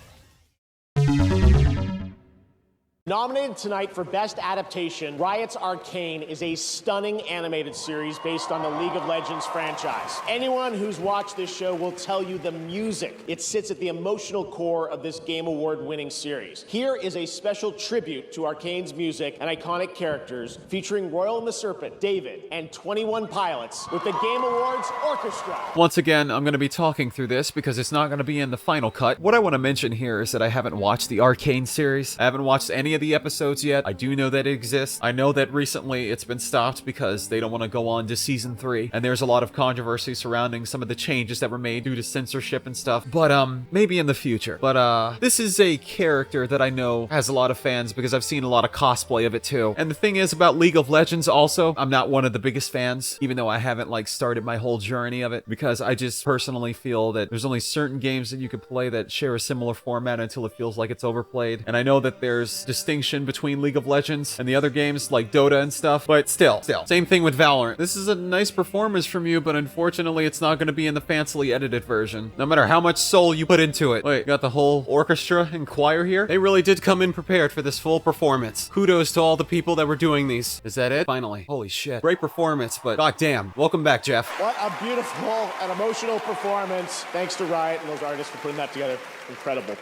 Nominated tonight for Best Adaptation, Riot's Arcane is a stunning animated series based on the League of Legends franchise. Anyone who's watched this show will tell you the music. It sits at the emotional core of this Game Award-winning series. Here is a special tribute to Arcane's music and iconic characters, featuring Royal and the Serpent, David, and 21 Pilots with the Game Awards Orchestra. Once again, I'm going to be talking through this because it's not going to be in the final cut. What I want to mention here is that I haven't watched the Arcane series. I haven't watched any of of the episodes yet. I do know that it exists. I know that recently it's been stopped because they don't want to go on to season 3, and there's a lot of controversy surrounding some of the changes that were made due to censorship and stuff, but maybe in the future. But this is a character that I know has a lot of fans because I've seen a lot of cosplay of it too. And the thing is about League of Legends also, I'm not one of the biggest fans, even though I haven't like started my whole journey of it, because I just personally feel that there's only certain games that you could play that share a similar format until it feels like it's overplayed. And I know that there's distinction between League of Legends and the other games like Dota and stuff, but still. Same thing with Valorant. This is a nice performance from you, but unfortunately it's not going to be in the fancily edited version, no matter how much soul you put into it. Wait, got the whole orchestra and choir here? They really did come in prepared for this full performance. Kudos to all the people that were doing these. Is that it? Finally. Holy shit. Great performance, but goddamn. Welcome back, Geoff. What a beautiful and emotional performance. Thanks to Riot and those artists for putting that together. Incredible.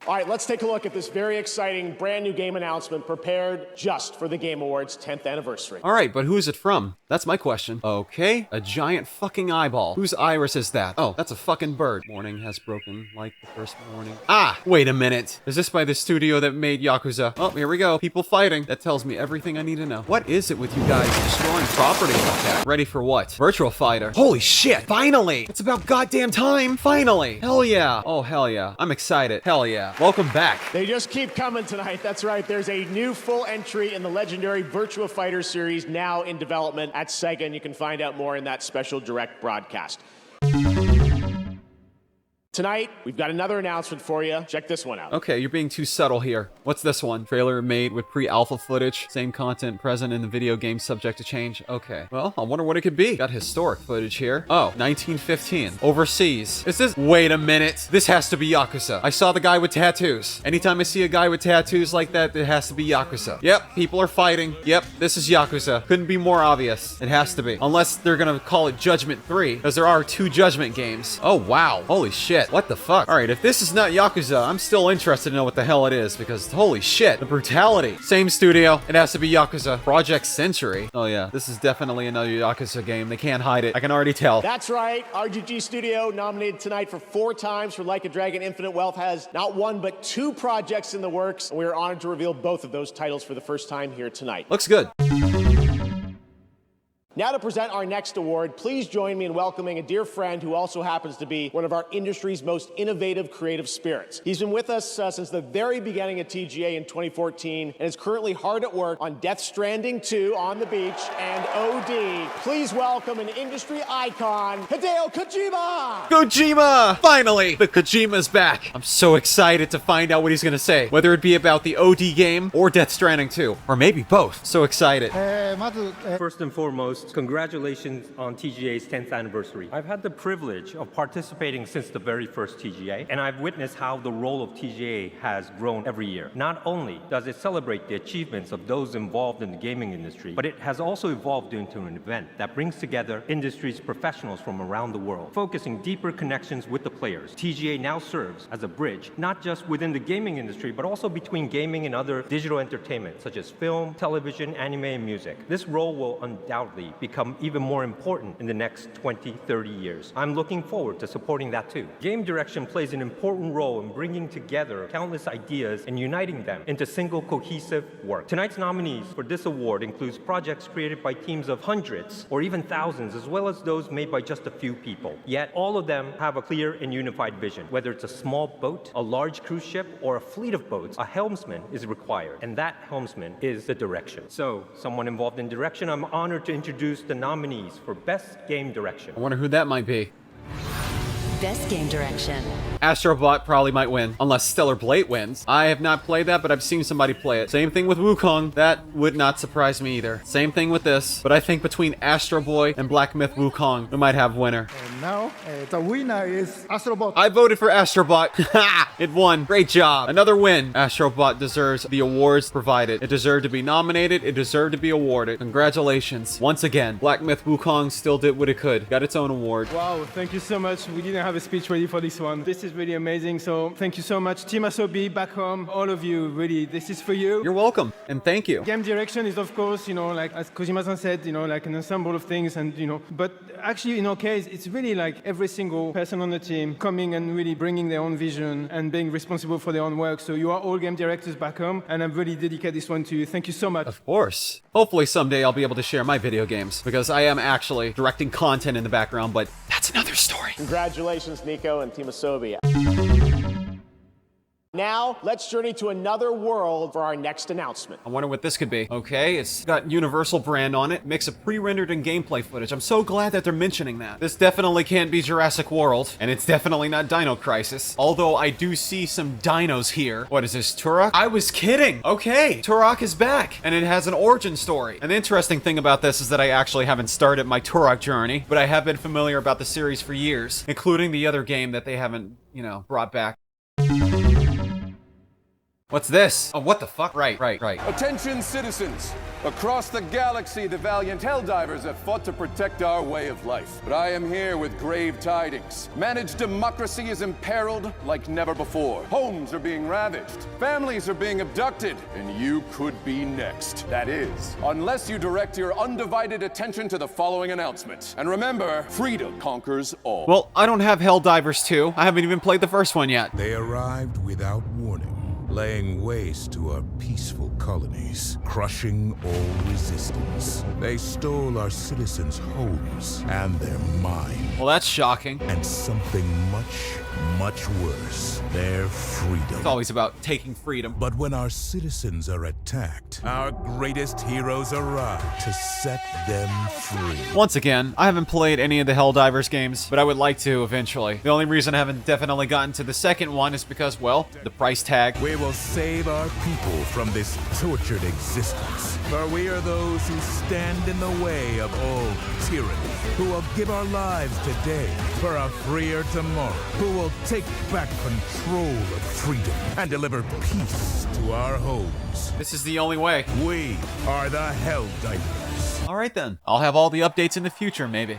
All right, let's take a look at this very exciting brand new game announcement prepared just for the Game Awards 10th anniversary. All right, but who is it from? That's my question. Okay, a giant fucking eyeball. Whose iris is that? Oh, that's a fucking bird. Morning has broken like the first morning. Ah, wait a minute. Is this by the studio that made Yakuza? Oh, here we go. People fighting. That tells me everything I need to know. What is it with you guys destroying property like that? Ready for what? Virtual Fighter. Holy shit, finally! It's about goddamn time, finally! Hell yeah. Oh, hell yeah. I'm excited. Hell yeah. Welcome back. They just keep coming tonight. That's right. There's a new full entry in the legendary Virtua Fighter series now in development at Sega, and you can find out more in that special direct broadcast. Tonight, we've got another announcement for you. Check this one out. Okay, you're being too subtle here. What's this one? Trailer made with pre-alpha footage. Same content present in the video game, subject to change. Okay. Well, I wonder what it could be. Got historic footage here. Oh, 1915. Overseas. Is this... Wait a minute. This has to be Yakuza. I saw the guy with tattoos. Anytime I see a guy with tattoos like that, it has to be Yakuza. Yep, people are fighting. Yep, this is Yakuza. Couldn't be more obvious. It has to be. Unless they're gonna call it Judgment 3, because there are 2 Judgment games. Oh, wow. Holy shit. What the fuck? Alright, if this is not Yakuza, I'm still interested to know what the hell it is, because holy shit, the brutality. Same studio, it has to be Yakuza. Project Century. Oh yeah, this is definitely another Yakuza game. They can't hide it. I can already tell. That's right. RGG Studio, nominated tonight for 4 times for Like a Dragon Infinite Wealth, has not 1 but 2 projects in the works, and we are honored to reveal both of those titles for the first time here tonight. Looks good. Now to present our next award, please join me in welcoming a dear friend who also happens to be one of our industry's most innovative creative spirits. He's been with us since the very beginning of TGA in 2014 and is currently hard at work on Death Stranding 2 on the beach and OD. Please welcome an industry icon, Hideo Kojima! Kojima! Finally! The Kojima's back. I'm so excited to find out what he's gonna say. Whether it be about the OD game or Death Stranding 2. Or maybe both. So excited. First and foremost, congratulations on TGA's 10th anniversary. I've had the privilege of participating since the very first TGA, and I've witnessed how the role of TGA has grown every year. Not only does it celebrate the achievements of those involved in the gaming industry, but it has also evolved into an event that brings together industry's professionals from around the world, focusing deeper connections with the players. TGA now serves as a bridge, not just within the gaming industry, but also between gaming and other digital entertainment, such as film, television, anime, and music. This role will undoubtedly become even more important in the next 20, 30 years. I'm looking forward to supporting that too. Game direction plays an important role in bringing together countless ideas and uniting them into single cohesive work. Tonight's nominees for this award includes projects created by teams of hundreds or even thousands, as well as those made by just a few people. Yet all of them have a clear and unified vision. Whether it's a small boat, a large cruise ship, or a fleet of boats, a helmsman is required, and that helmsman is the direction. So, someone involved in direction, I'm honored to introduce the nominees for Best Game Direction. I wonder who that might be. Best Game Direction. Astrobot probably might win, unless Stellar Blade wins. I have not played that, but I've seen somebody play it. Same thing with Wukong. That would not surprise me either. Same thing with this, but I think between Astro Boy and Black Myth Wukong, we might have winner. And now, the winner is Astrobot. I voted for Astrobot. Ha! It won. Great job. Another win. Astrobot deserves the awards provided. It deserved to be nominated. It deserved to be awarded. Congratulations. Once again, Black Myth Wukong still did what it could. Got its own award. Wow, thank you so much. We didn't have a speech ready for this one. This is is really amazing. So thank you so much. Team Asobi back home, all of you, really, this is for you. You're welcome, and thank you. Game direction is, of course, like as Kojima-san said, like an ensemble of things, and but actually in our case, it's really like every single person on the team coming and really bringing their own vision and being responsible for their own work. So you are all game directors back home, and I'm really dedicate this one to you. Thank you so much. Of course. Hopefully someday I'll be able to share my video games, because I am actually directing content in the background, but that's another story. Congratulations, Nico and Team Asobi. Now, let's journey to another world for our next announcement. I wonder what this could be. Okay, it's got Universal brand on it, mix of pre-rendered and gameplay footage. I'm so glad that they're mentioning that. This definitely can't be Jurassic World, and it's definitely not Dino Crisis, although I do see some dinos here. What is this, Turok? I was kidding! Okay, Turok is back, and it has an origin story. And the interesting thing about this is that I actually haven't started my Turok journey, but I have been familiar about the series for years, including the other game that they haven't, brought back. What's this? Oh, what the fuck? Right. Attention, citizens. Across the galaxy, the valiant Helldivers have fought to protect our way of life. But I am here with grave tidings. Managed democracy is imperiled like never before. Homes are being ravaged. Families are being abducted. And you could be next. That is, unless you direct your undivided attention to the following announcement. And remember, freedom conquers all. Well, I don't have Helldivers 2. I haven't even played the first one yet. They arrived without warning, laying waste to our peaceful colonies, crushing all resistance. They stole our citizens' homes and their minds. Well, that's shocking. And something much worse, their freedom. It's always about taking freedom. But when our citizens are attacked, our greatest heroes arrive to set them free. Once again, I haven't played any of the Helldivers games, but I would like to eventually. The only reason I haven't definitely gotten to the second one is because, well, the price tag. We will save our people from this tortured existence. For we are those who stand in the way of all tyranny, who will give our lives today for a freer tomorrow, who will take back control of freedom and deliver peace to our homes. This is the only way. We are the Helldivers. All right then. I'll have all the updates in the future, maybe.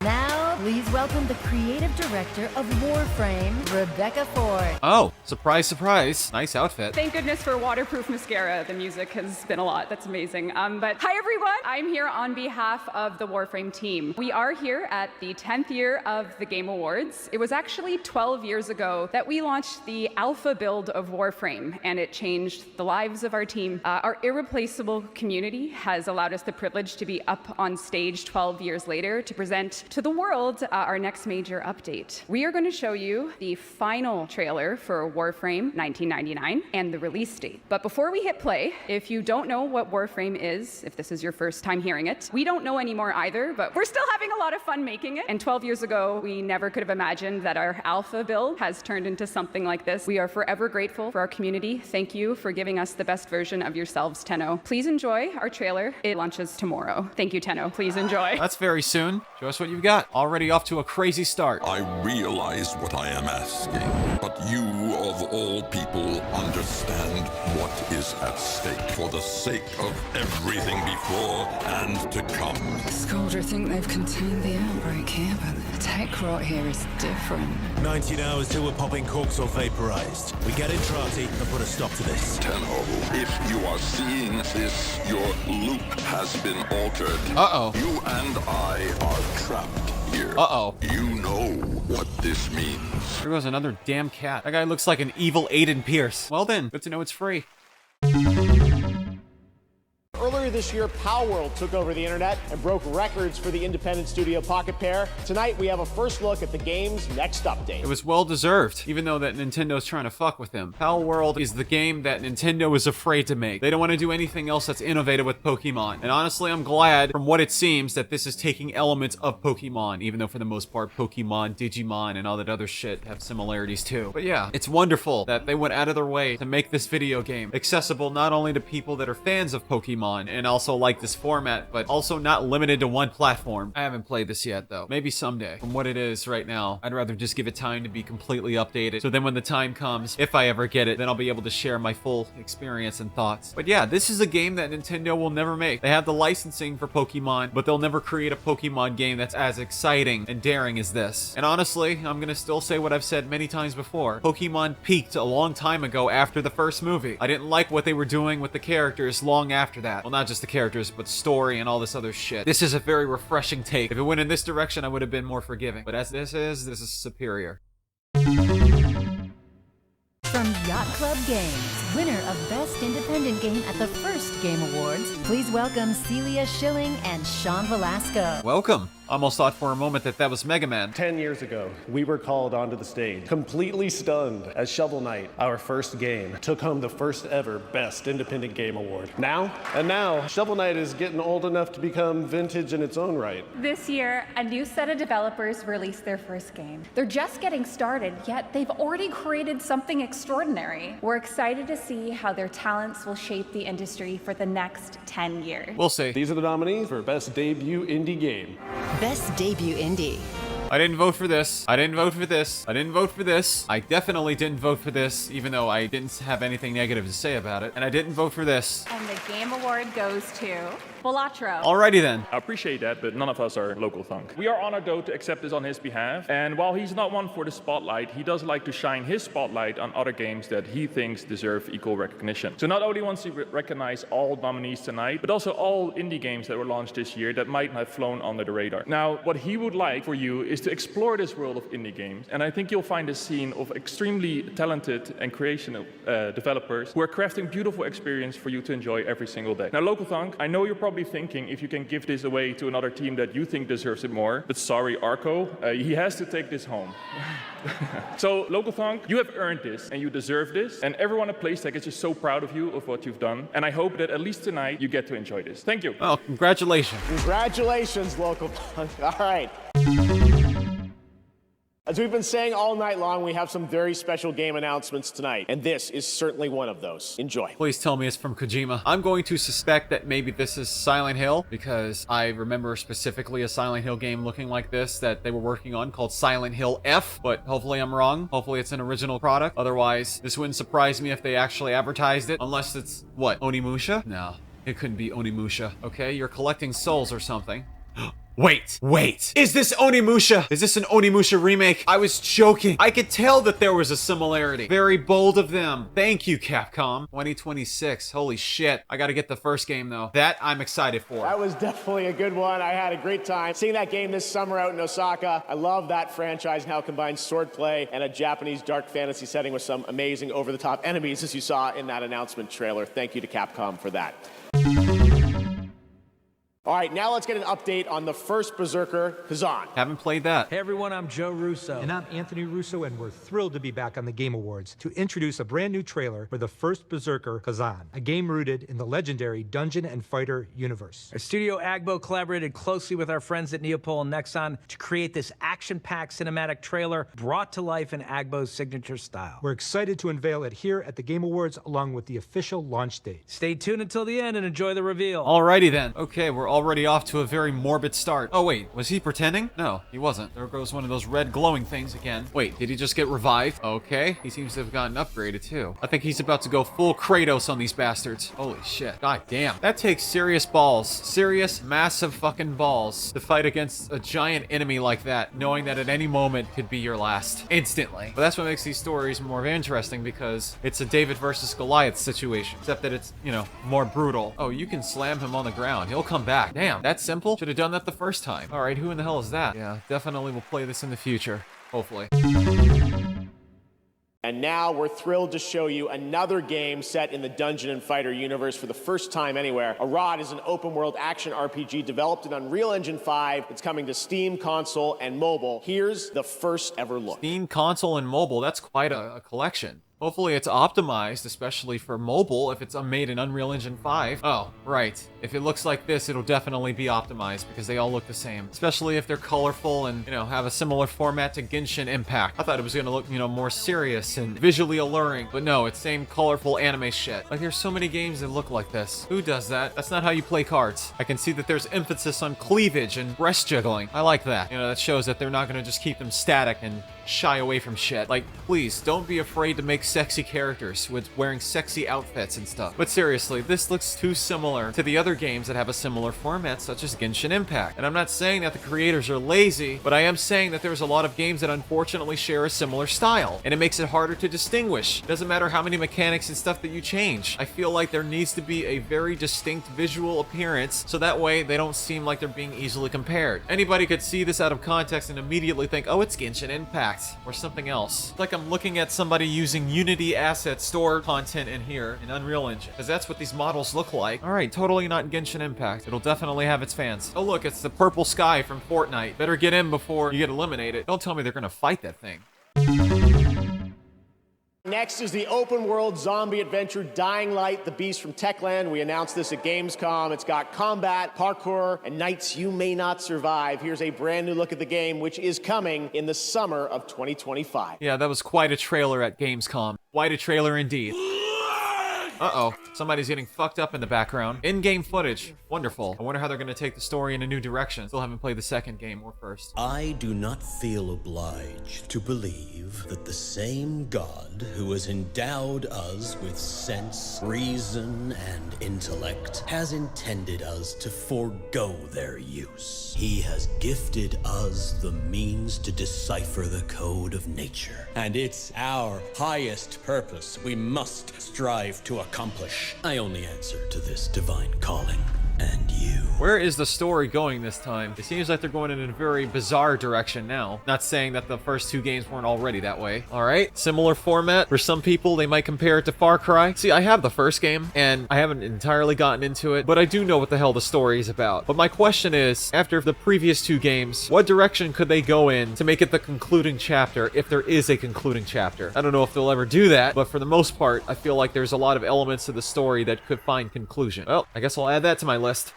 Now, please welcome the creative director of Warframe, Rebecca Ford. Oh, surprise, surprise. Nice outfit. Thank goodness for waterproof mascara. The music has been a lot. That's amazing. But hi, everyone. I'm here on behalf of the Warframe team. We are here at the 10th year of the Game Awards. It was actually 12 years ago that we launched the alpha build of Warframe, and it changed the lives of our team. Our irreplaceable community has allowed us the privilege to be up on stage 12 years later to present to the world our next major update. We are going to show you the final trailer for Warframe 1999 and the release date. But before we hit play, if you don't know what Warframe is, if this is your first time hearing it, we don't know anymore either, but we're still having a lot of fun making it. And 12 years ago, we never could have imagined that our alpha build has turned into something like this. We are forever grateful for our community. Thank you for giving us the best version of yourselves, Tenno. Please enjoy our trailer. It launches tomorrow. Thank you, Tenno. Please enjoy. That's very soon. Show us what you've got. Already off to a crazy start. I realize what I am asking, but you of all people understand what is at stake for the sake of everything before and to come. Scoldra think they've contained the outbreak here, but the tech rot here is different. 19 hours till we're popping corks or vaporized. We get in Trati and put a stop to this. Tenno, if you are seeing this, your loop has been altered. Uh-oh. You and I are trapped here. Uh-oh. You know what this means. There goes another damn cat. That guy looks like an evil Aiden Pierce. Well then, good to know it's free. Earlier this year, Palworld took over the internet and broke records for the independent studio Pocket Pair. Tonight, we have a first look at the game's next update. It was well deserved, even though that Nintendo's trying to fuck with him. Palworld is the game that Nintendo is afraid to make. They don't want to do anything else that's innovative with Pokemon. And honestly, I'm glad, from what it seems, that this is taking elements of Pokemon, even though for the most part, Pokemon, Digimon, and all that other shit have similarities too. But yeah, it's wonderful that they went out of their way to make this video game accessible not only to people that are fans of Pokemon, and and also like this format, but also not limited to one platform. I haven't played this yet though. Maybe someday. From what it is right now, I'd rather just give it time to be completely updated. So then when the time comes, if I ever get it, then I'll be able to share my full experience and thoughts. But yeah, this is a game that Nintendo will never make. They have the licensing for Pokemon, but they'll never create a Pokemon game that's as exciting and daring as this. And honestly, I'm gonna still say what I've said many times before. Pokemon peaked a long time ago after the first movie. I didn't like what they were doing with the characters long after that. Well, not just the characters, but story and all this other shit. This is a very refreshing take. If it went in this direction, I would have been more forgiving. But as this is superior. From Yacht Club Games, winner of Best Independent Game at the first Game Awards, please welcome Celia Schilling and Sean Velasco. Welcome. Almost thought for a moment that that was Mega Man. 10 years ago, we were called onto the stage, completely stunned, as Shovel Knight, our first game, took home the first ever Best Independent Game Award. Now, Shovel Knight is getting old enough to become vintage in its own right. This year, a new set of developers released their first game. They're just getting started, yet they've already created something extraordinary. We're excited to see how their talents will shape the industry for the next 10 years. We'll see. These are the nominees for Best Debut Indie Game. Best Debut Indie. I didn't vote for this. I didn't vote for this. I didn't vote for this. I definitely didn't vote for this, even though I didn't have anything negative to say about it. And I didn't vote for this. And the Game Award goes to Bolatro. Alrighty then. I appreciate that, but none of us are local thunk. We are honored though to accept this on his behalf. And while he's not one for the spotlight, he does like to shine his spotlight on other games that he thinks deserve equal recognition. So not only wants to recognize all nominees tonight, but also all indie games that were launched this year that might have flown under the radar. Now, what he would like for you is to explore this world of indie games. And I think you'll find a scene of extremely talented and creative developers who are crafting beautiful experience for you to enjoy every single day. Now, local thunk, I know you're probably thinking if you can give this away to another team that you think deserves it more, but sorry, Arco, he has to take this home. So, local thunk, you have earned this and you deserve this. And everyone at PlayStech is just so proud of you, of what you've done. And I hope that at least tonight you get to enjoy this. Thank you. Well, congratulations. Congratulations, local thunk. All right. As we've been saying all night long, we have some very special game announcements tonight, and this is certainly one of those. Enjoy. Please tell me it's from Kojima. I'm going to suspect that maybe this is Silent Hill, because I remember specifically a Silent Hill game looking like this that they were working on called Silent Hill F, but hopefully I'm wrong. Hopefully it's an original product. Otherwise, this wouldn't surprise me if they actually advertised it, unless it's, what, Onimusha? No, it couldn't be Onimusha. Okay, you're collecting souls or something. Wait. Is this Onimusha? Is this an Onimusha remake? I was joking. I could tell that there was a similarity. Very bold of them. Thank you, Capcom. 2026. Holy shit. I gotta get the first game, though. That I'm excited for. That was definitely a good one. I had a great time seeing that game this summer out in Osaka. I love that franchise and how it combines swordplay and a Japanese dark fantasy setting with some amazing over-the-top enemies, as you saw in that announcement trailer. Thank you to Capcom for that. All right, now let's get an update on the first Berserker, Kazan. Haven't played that. Hey everyone, I'm Joe Russo. And I'm Anthony Russo, and we're thrilled to be back on the Game Awards to introduce a brand new trailer for the first Berserker, Kazan, a game rooted in the legendary Dungeon and Fighter universe. Our studio Agbo collaborated closely with our friends at Neopol and Nexon to create this action-packed cinematic trailer brought to life in Agbo's signature style. We're excited to unveil it here at the Game Awards along with the official launch date. Stay tuned until the end and enjoy the reveal. Alrighty then. Okay, we're already off to a very morbid start. Oh wait, was he pretending? No, he wasn't. There goes one of those red glowing things again. Wait, did he just get revived? Okay, he seems to have gotten upgraded too. I think he's about to go full Kratos on these bastards. Holy shit. God damn. That takes serious balls. Serious, massive fucking balls to fight against a giant enemy like that, knowing that at any moment could be your last. Instantly. But that's what makes these stories more interesting, because it's a David versus Goliath situation. Except that it's, you know, more brutal. Oh, you can slam him on the ground. He'll come back. Damn. That's simple. Should have done that the first time. All right, who in the hell is that? Yeah, definitely will play this in the future. Hopefully. And now we're thrilled to show you another game set in the Dungeon and Fighter universe for the first time anywhere. Arad is an open-world action RPG developed in Unreal Engine 5. It's coming to Steam, console, and mobile. Here's the first ever look. Steam, console, and mobile. That's quite a collection. Hopefully it's optimized, especially for mobile, if it's made in Unreal Engine 5. Oh, right. If it looks like this, it'll definitely be optimized because they all look the same. Especially if they're colorful and, have a similar format to Genshin Impact. I thought it was gonna look, more serious and visually alluring, but no, it's same colorful anime shit. Like, there's so many games that look like this. Who does that? That's not how you play cards. I can see that there's emphasis on cleavage and breast jiggling. I like that. That shows that they're not gonna just keep them static and shy away from shit. Like, please, don't be afraid to make sexy characters with wearing sexy outfits and stuff. But seriously, this looks too similar to the other games that have a similar format, such as Genshin Impact. And I'm not saying that the creators are lazy, but I am saying that there's a lot of games that unfortunately share a similar style, and it makes it harder to distinguish. It doesn't matter how many mechanics and stuff that you change. I feel like there needs to be a very distinct visual appearance, so that way they don't seem like they're being easily compared. Anybody could see this out of context and immediately think, oh, it's Genshin Impact, or something else. It's like I'm looking at somebody using Unity asset store content in here in Unreal Engine, because that's what these models look like. Alright, totally not Genshin Impact. It'll definitely have its fans. Oh look, it's the purple sky from Fortnite. Better get in before you get eliminated. Don't tell me they're gonna fight that thing. Next is the open world zombie adventure Dying Light, the Beast from Techland. We announced this at Gamescom. It's got combat, parkour, and nights you may not survive. Here's a brand new look at the game, which is coming in the summer of 2025. Yeah, that was quite a trailer at Gamescom. Quite a trailer indeed. Uh-oh, somebody's getting fucked up in the background. In-game footage. Wonderful. I wonder how they're gonna take the story in a new direction. Still haven't played the second game or first. I do not feel obliged to believe that the same God who has endowed us with sense, reason, and intellect has intended us to forego their use. He has gifted us the means to decipher the code of nature. And it's our highest purpose we must strive to accomplish. I only answer to this divine calling. And you. Where is the story going this time? It seems like they're going in a very bizarre direction now. Not saying that the first two games weren't already that way. Alright, similar format. For some people, they might compare it to Far Cry. See, I have the first game, and I haven't entirely gotten into it, but I do know what the hell the story is about. But my question is, after the previous two games, what direction could they go in to make it the concluding chapter, if there is a concluding chapter? I don't know if they'll ever do that, but for the most part, I feel like there's a lot of elements to the story that could find conclusion. Well, I guess I'll add that to my list.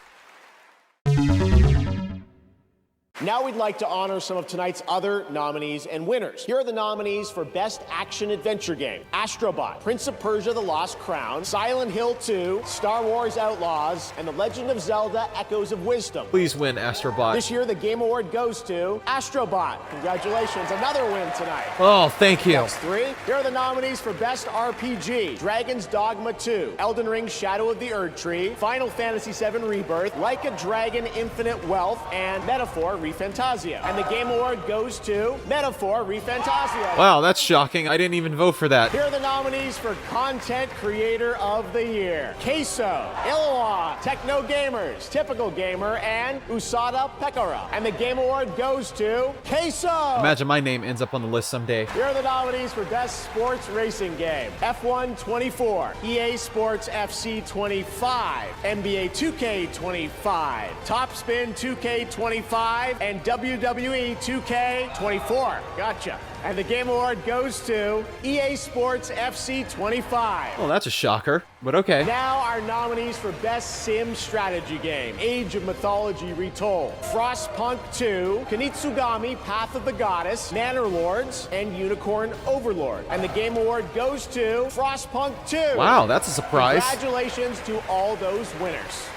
Now we'd like to honor some of tonight's other nominees and winners. Here are the nominees for Best Action Adventure Game: Astrobot, Prince of Persia: The Lost Crown, Silent Hill 2, Star Wars Outlaws, and The Legend of Zelda: Echoes of Wisdom. Please win, Astrobot. This year, the Game Award goes to Astrobot. Congratulations, another win tonight. Oh, thank you. Next three. Here are the nominees for Best RPG: Dragon's Dogma 2, Elden Ring: Shadow of the Erdtree, Final Fantasy VII Rebirth, Like a Dragon: Infinite Wealth, and Metaphor: ReFantasia. And the Game Award goes to Metaphor: ReFantasia. Wow, that's shocking. I didn't even vote for that. Here are the nominees for Content Creator of the Year: Queso, Illawa, Techno Gamers, Typical Gamer, and Usada Pekara. And the Game Award goes to Queso. Imagine my name ends up on the list someday. Here are the nominees for Best Sports Racing Game: F1 24, EA Sports FC 25, NBA 2K 25, Top Spin 2K 25, and WWE 2K 24. Gotcha. And the Game Award goes to EA Sports FC 25. Well, that's a shocker, but okay. Now our nominees for Best Sim Strategy Game: Age of Mythology Retold, Frostpunk 2, Kunitsugami Path of the Goddess, Manor Lords, and Unicorn Overlord. And the Game Award goes to Frostpunk 2. Wow, that's a surprise. Congratulations to all those winners.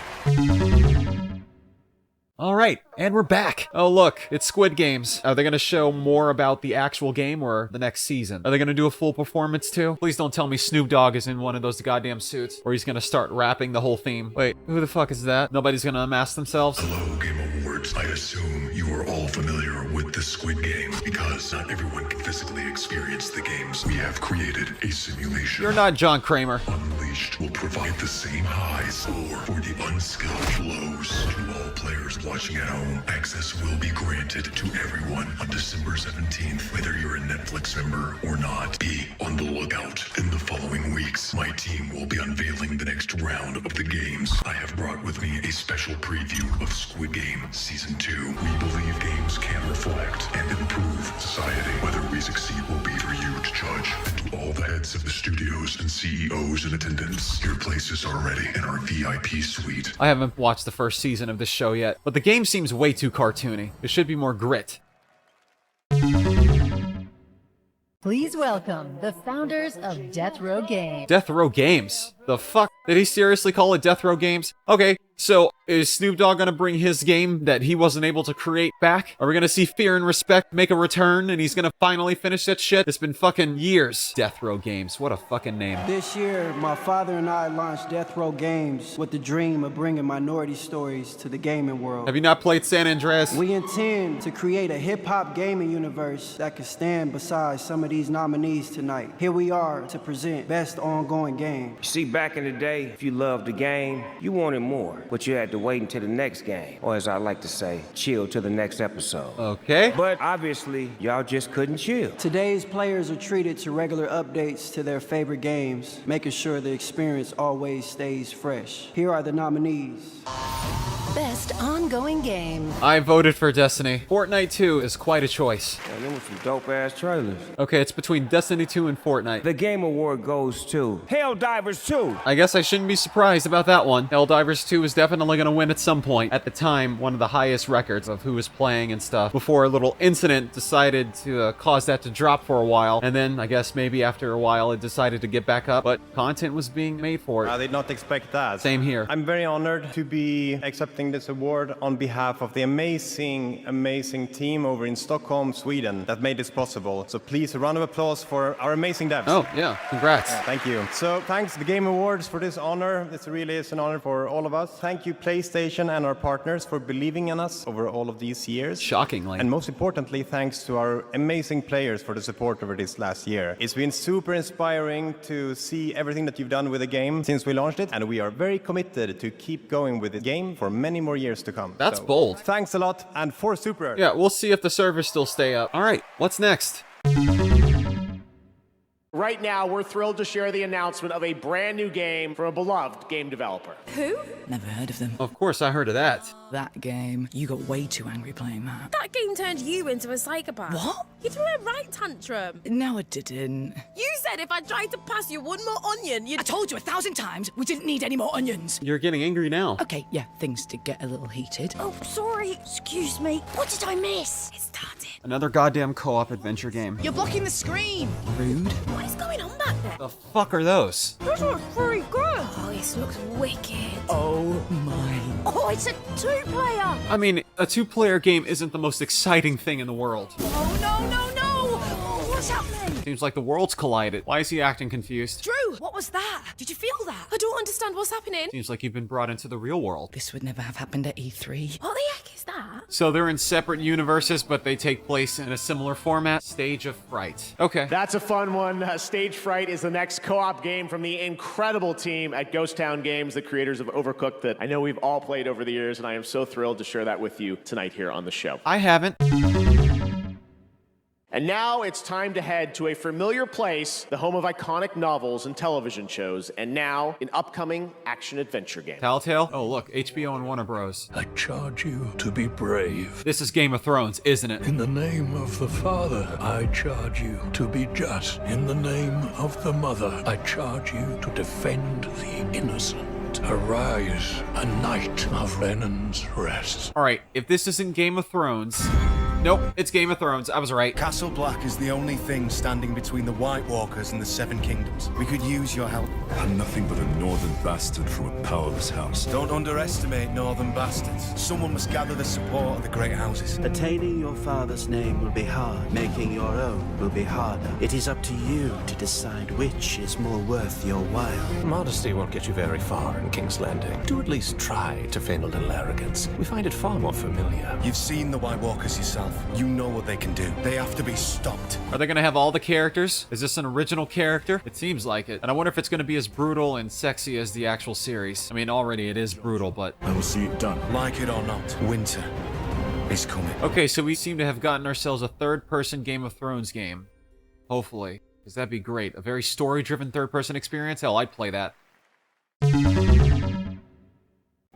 All right, and we're back. Oh, look, it's Squid Games. Are they going to show more about the actual game or the next season? Are they going to do a full performance too? Please don't tell me Snoop Dogg is in one of those goddamn suits, or he's going to start rapping the whole theme. Wait, who the fuck is that? Nobody's going to unmask themselves? Hello, Game Awards. I assume you are all familiar with the Squid Game, because not everyone can physically experience the games. We have created a simulation. You're not John Kramer. Unleashed will provide the same highs, or for the unskilled lows. To all players watching at home, access will be granted to everyone on December 17th, whether you're a Netflix member or not. Be on the lookout. In the following weeks, my team will be unveiling the next round of the games. I have brought with me a special preview of Squid Game Season 2. We believe games can reflect and improve society. Whether we succeed will be for you to judge. And to all all the heads of the studios and CEOs in attendance. Your places are ready in our VIP suite. I haven't watched the first season of this show yet, but the game seems way too cartoony. There should be more grit. Please welcome the founders of Death Row Games. Death Row Games? The fuck? Did he seriously call it Death Row Games? Okay, so is Snoop Dogg gonna bring his game that he wasn't able to create back? Are we gonna see Fear and Respect make a return and he's gonna finally finish that shit? It's been fucking years. Death Row Games, what a fucking name. This year, my father and I launched Death Row Games with the dream of bringing minority stories to the gaming world. Have you not played San Andreas? We intend to create a hip-hop gaming universe that could stand beside some of these nominees tonight. Here we are to present Best Ongoing Game. See, back in the day, if you loved the game, you wanted more, but you had to wait until the next game, or as I like to say, chill till the next episode. Okay. But obviously, y'all just couldn't chill. Today's players are treated to regular updates to their favorite games, making sure the experience always stays fresh. Here are the nominees. Best Ongoing Game. I voted for Destiny. Fortnite 2 is quite a choice. Man, them were some dope-ass trailers. Okay, it's between Destiny 2 and Fortnite. The Game Award goes to Helldivers 2. I guess I shouldn't be surprised about that one. Helldivers 2 is definitely going to win at some point. At the time, one of the highest records of who was playing and stuff, before a little incident decided to cause that to drop for a while. And then, I guess maybe after a while, it decided to get back up. But content was being made for it. I did not expect that. Same here. I'm very honored to be accepting this award on behalf of the amazing team over in Stockholm, Sweden that made this possible. So please, a round of applause for our amazing devs. Oh, yeah. Congrats. Thank you. So thanks to the Game Awards for this honor. This really is an honor for all of us. Thank you, PlayStation and our partners, for believing in us over all of these years. Shockingly. And most importantly, thanks to our amazing players for the support over this last year. It's been super inspiring to see everything that you've done with the game since we launched it, and we are very committed to keep going with the game for many more years to come. That's bold. Thanks a lot, and for Super. Yeah, we'll see if the servers still stay up. All right, what's next? Right now, we're thrilled to share the announcement of a brand new game from a beloved game developer. Who? Never heard of them. Of course, I heard of that. That game, you got way too angry playing that. That game turned you into a psychopath. What? You threw a right tantrum. No, I didn't. You said if I tried to pass you one more onion, you'd... I told you 1,000 times we didn't need any more onions. You're getting angry now. Okay, yeah, things did get a little heated. Oh, sorry. Excuse me. What did I miss? It started. Another goddamn co-op adventure game. You're blocking the screen. Rude. What is going on back there? The fuck are those? Those look very good. Oh, this looks wicked. Oh my. Oh, it's a two-player. I mean, a two-player game isn't the most exciting thing in the world. Oh, no, no, no. What's happening? Seems like the worlds collided. Why is he acting confused? Drew, what was that? Did you feel that? I don't understand what's happening. Seems like you've been brought into the real world. This would never have happened at E3. What the heck is that? So they're in separate universes, but they take place in a similar format. Stage of Fright. Okay. That's a fun one. Stage Fright is the next co-op game from the incredible team at Ghost Town Games, the creators of Overcooked, that I know we've all played over the years, and I am so thrilled to share that with you tonight here on the show. I haven't. And now it's time to head to a familiar place, the home of iconic novels and television shows, and now an upcoming action-adventure game. Telltale? Oh, look, HBO and Warner Bros. I charge you to be brave. This is Game of Thrones, isn't it? In the name of the Father, I charge you to be just. In the name of the Mother, I charge you to defend the innocent. Arise, a night of Renan's rest. All right, if this isn't Game of Thrones... Nope, it's Game of Thrones. I was right. Castle Black is the only thing standing between the White Walkers and the Seven Kingdoms. We could use your help. I'm nothing but a northern bastard from a powerless house. Don't underestimate northern bastards. Someone must gather the support of the great houses. Attaining your father's name will be hard. Making your own will be harder. It is up to you to decide which is more worth your while. Modesty won't get you very far in King's Landing. Do at least try to feign a little arrogance. We find it far more familiar. You've seen the White Walkers yourself. You know what they can do. They have to be stopped. Are they going to have all the characters? Is this an original character? It seems like it. And I wonder if it's going to be as brutal and sexy as the actual series. I mean, already it is brutal, but... I will see it done. Like it or not, winter is coming. Okay, so we seem to have gotten ourselves a third-person Game of Thrones game. Hopefully. Because that'd be great. A very story-driven third-person experience? Hell, I'd play that.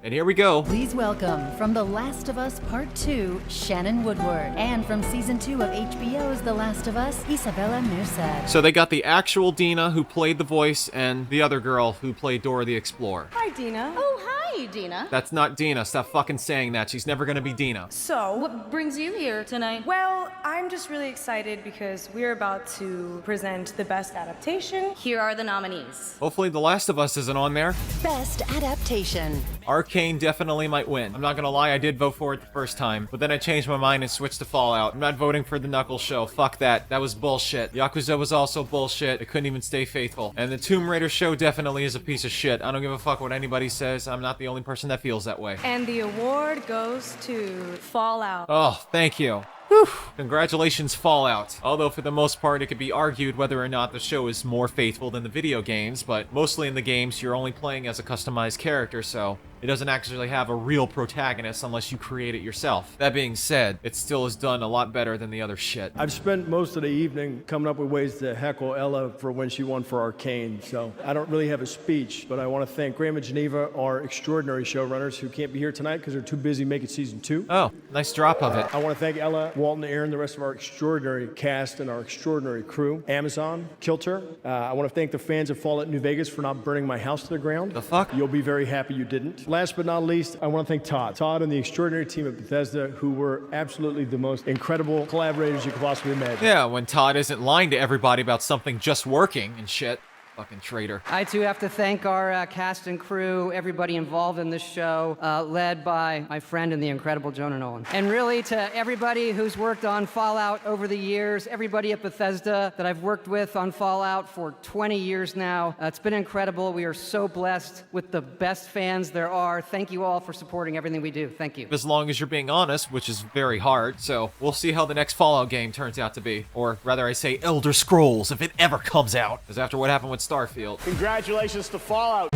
And here we go. Please welcome, from The Last of Us Part 2, Shannon Woodward. And from Season 2 of HBO's The Last of Us, Isabella Merced. So they got the actual Dina who played the voice and the other girl who played Dora the Explorer. Hi, Dina. Oh, hi, Dina. That's not Dina. Stop fucking saying that. She's never gonna be Dina. So, what brings you here tonight? Well, I'm just really excited because we're about to present the best adaptation. Here are the nominees. Hopefully The Last of Us isn't on there. Best Adaptation. Arcane definitely might win. I'm not gonna lie, I did vote for it the first time, but then I changed my mind and switched to Fallout. I'm not voting for the Knuckles show. Fuck that. That was bullshit. Yakuza was also bullshit. It couldn't even stay faithful. And the Tomb Raider show definitely is a piece of shit. I don't give a fuck what anybody says. I'm not the only person that feels that way. And the award goes to Fallout. Oh, thank you. Whew. Congratulations, Fallout. Although for the most part, it could be argued whether or not the show is more faithful than the video games, but mostly in the games, you're only playing as a customized character, so it doesn't actually have a real protagonist unless you create it yourself. That being said, it still is done a lot better than the other shit. I've spent most of the evening coming up with ways to heckle Ella for when she won for Arcane, so I don't really have a speech, but I want to thank Graham and Geneva, our extraordinary showrunners who can't be here tonight because they're too busy making season 2. Oh, nice drop of it. I want to thank Ella, Walton, Aaron, the rest of our extraordinary cast and our extraordinary crew. Amazon, Kilter. I want to thank the fans of Fallout New Vegas for not burning my house to the ground. The fuck? You'll be very happy you didn't. Last but not least, I want to thank Todd. Todd and the extraordinary team at Bethesda, who were absolutely the most incredible collaborators you could possibly imagine. Yeah, when Todd isn't lying to everybody about something just working and shit. Fucking traitor. I too have to thank our cast and crew, everybody involved in this show, led by my friend and the incredible Jonah Nolan. And really to everybody who's worked on Fallout over the years, everybody at Bethesda that I've worked with on Fallout for 20 years now. It's been incredible. We are so blessed with the best fans there are. Thank you all for supporting everything we do. Thank you. As long as you're being honest, which is very hard, so we'll see how the next Fallout game turns out to be. Or rather I say Elder Scrolls, if it ever comes out. Because after what happened with Starfield. Congratulations to Fallout.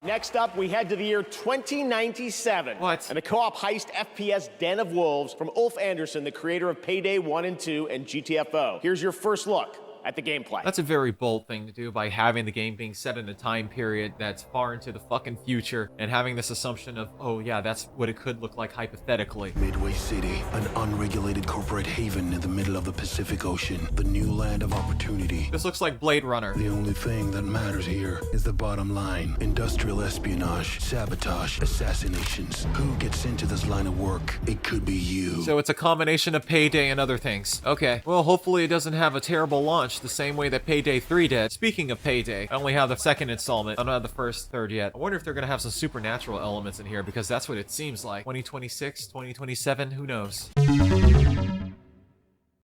Next up, we head to the year 2097. What? And a co-op heist FPS Den of Wolves from Ulf Anderson, the creator of Payday 1 and 2 and GTFO. Here's your first look at the gameplay. That's a very bold thing to do by having the game being set in a time period that's far into the fucking future and having this assumption of, oh yeah, that's what it could look like hypothetically. Midway City, an unregulated corporate haven in the middle of the Pacific Ocean, the new land of opportunity. This looks like Blade Runner. The only thing that matters here is the bottom line. Industrial espionage, sabotage, assassinations. Who gets into this line of work? It could be you. So it's a combination of Payday and other things. Okay, well hopefully it doesn't have a terrible launch the same way that Payday 3 did. Speaking of Payday, I only have the second installment. I don't have the first third yet. I wonder if they're gonna have some supernatural elements in here because that's what it seems like. 2026, 2027, who knows?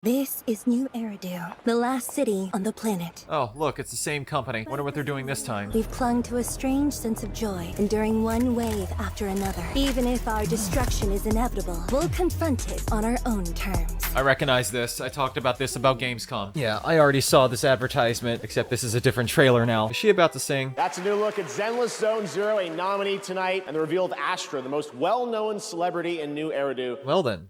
This is New Eridu, the last city on the planet. Oh, look, it's the same company. Wonder what they're doing this time. We've clung to a strange sense of joy, enduring one wave after another. Even if our destruction is inevitable, we'll confront it on our own terms. I recognize this. I talked about this about Gamescom. Yeah, I already saw this advertisement, except this is a different trailer now. Is she about to sing? That's a new look at Zenless Zone Zero, a nominee tonight, and the reveal of Astra, the most well-known celebrity in New Eridu. Well then.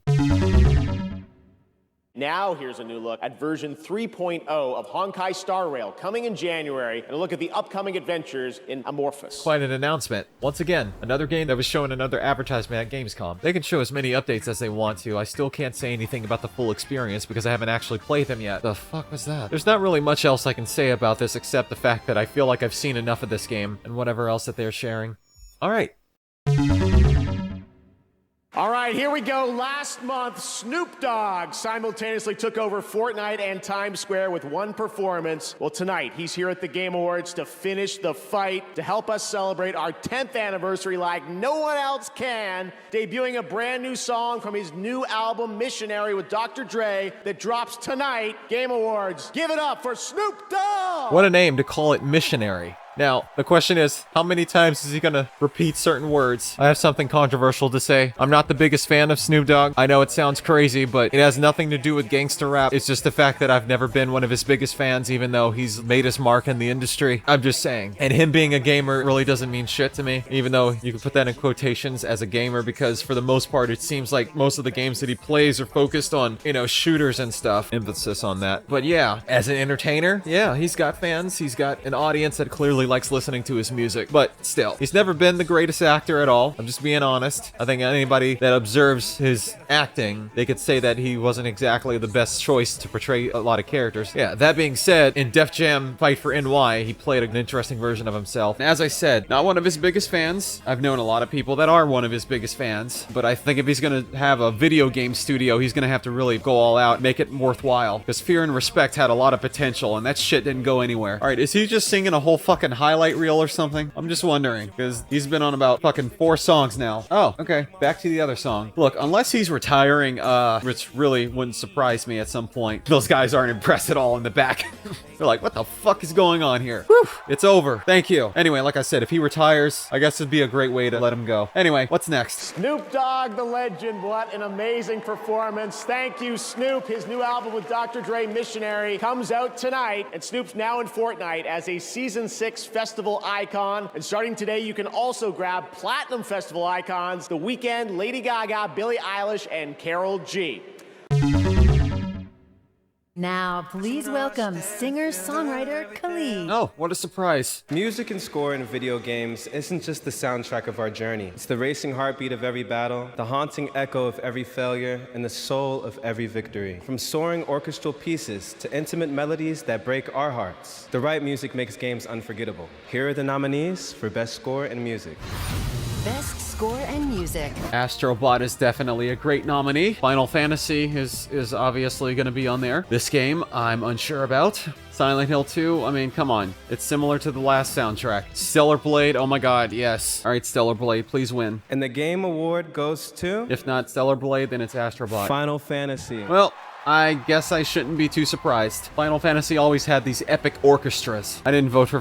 Now here's a new look at version 3.0 of Honkai Star Rail, coming in January, and a look at the upcoming adventures in Amorphous. Quite an announcement. Once again, another game that was shown another advertisement at Gamescom. They can show as many updates as they want to. I still can't say anything about the full experience because I haven't actually played them yet. The fuck was that? There's not really much else I can say about this except the fact that I feel like I've seen enough of this game and whatever else that they're sharing. Alright. All right, here we go. Last month, Snoop Dogg simultaneously took over Fortnite and Times Square with one performance. Well, tonight, he's here at the Game Awards to finish the fight, to help us celebrate our 10th anniversary like no one else can, debuting a brand new song from his new album, Missionary, with Dr. Dre, that drops tonight. Game Awards, give it up for Snoop Dogg! What a name to call it Missionary. Now, the question is, how many times is he gonna repeat certain words? I have something controversial to say. I'm not the biggest fan of Snoop Dogg. I know it sounds crazy, but it has nothing to do with gangster rap. It's just the fact that I've never been one of his biggest fans, even though he's made his mark in the industry. I'm just saying. And him being a gamer really doesn't mean shit to me, even though you can put that in quotations as a gamer, because for the most part, it seems like most of the games that he plays are focused on, you know, shooters and stuff. Emphasis on that. But yeah, as an entertainer, yeah, he's got fans. He's got an audience that clearly really likes listening to his music, but still, he's never been the greatest actor at all. I'm just being honest. I think anybody that observes his acting, they could say that he wasn't exactly the best choice to portray a lot of characters. Yeah, that being said, in Def Jam Fight for NY, he played an interesting version of himself. And as I said, not one of his biggest fans. I've known a lot of people that are one of his biggest fans, but I think if he's gonna have a video game studio, he's gonna have to really go all out, make it worthwhile, because Fear and Respect had a lot of potential, and that shit didn't go anywhere. Alright, is he just singing a whole fucking highlight reel or something? I'm just wondering, because he's been on about fucking 4 songs now. Oh, okay, back to the other song. Look, unless he's retiring, which really wouldn't surprise me at some point, those guys aren't impressed at all in the back. They're like, what the fuck is going on here? Whew, it's over. Thank you. Anyway, like I said, if he retires, I guess it'd be a great way to let him go. Anyway, what's next? Snoop Dogg, the legend. What an amazing performance. Thank you, Snoop. His new album with Dr. Dre, Missionary, comes out tonight, and Snoop's now in Fortnite as a Season 6 festival icon. And starting today, you can also grab Platinum Festival icons, The Weeknd, Lady Gaga, Billie Eilish, and Karol G. Now, please welcome singer-songwriter Khalid. Oh, what a surprise. Music and score in video games isn't just the soundtrack of our journey. It's the racing heartbeat of every battle, the haunting echo of every failure, and the soul of every victory. From soaring orchestral pieces to intimate melodies that break our hearts, the right music makes games unforgettable. Here are the nominees for Best Score in Music. Best Score and Music. Astro Bot is definitely a great nominee. Final Fantasy is obviously going to be on there. This game, I'm unsure about. Silent Hill 2, I mean, come on. It's similar to the last soundtrack. Stellar Blade, oh my god, yes. Alright, Stellar Blade, please win. And the game award goes to? If not Stellar Blade, then it's Astro Bot. Final Fantasy. Well, I guess I shouldn't be too surprised. Final Fantasy always had these epic orchestras. I didn't vote for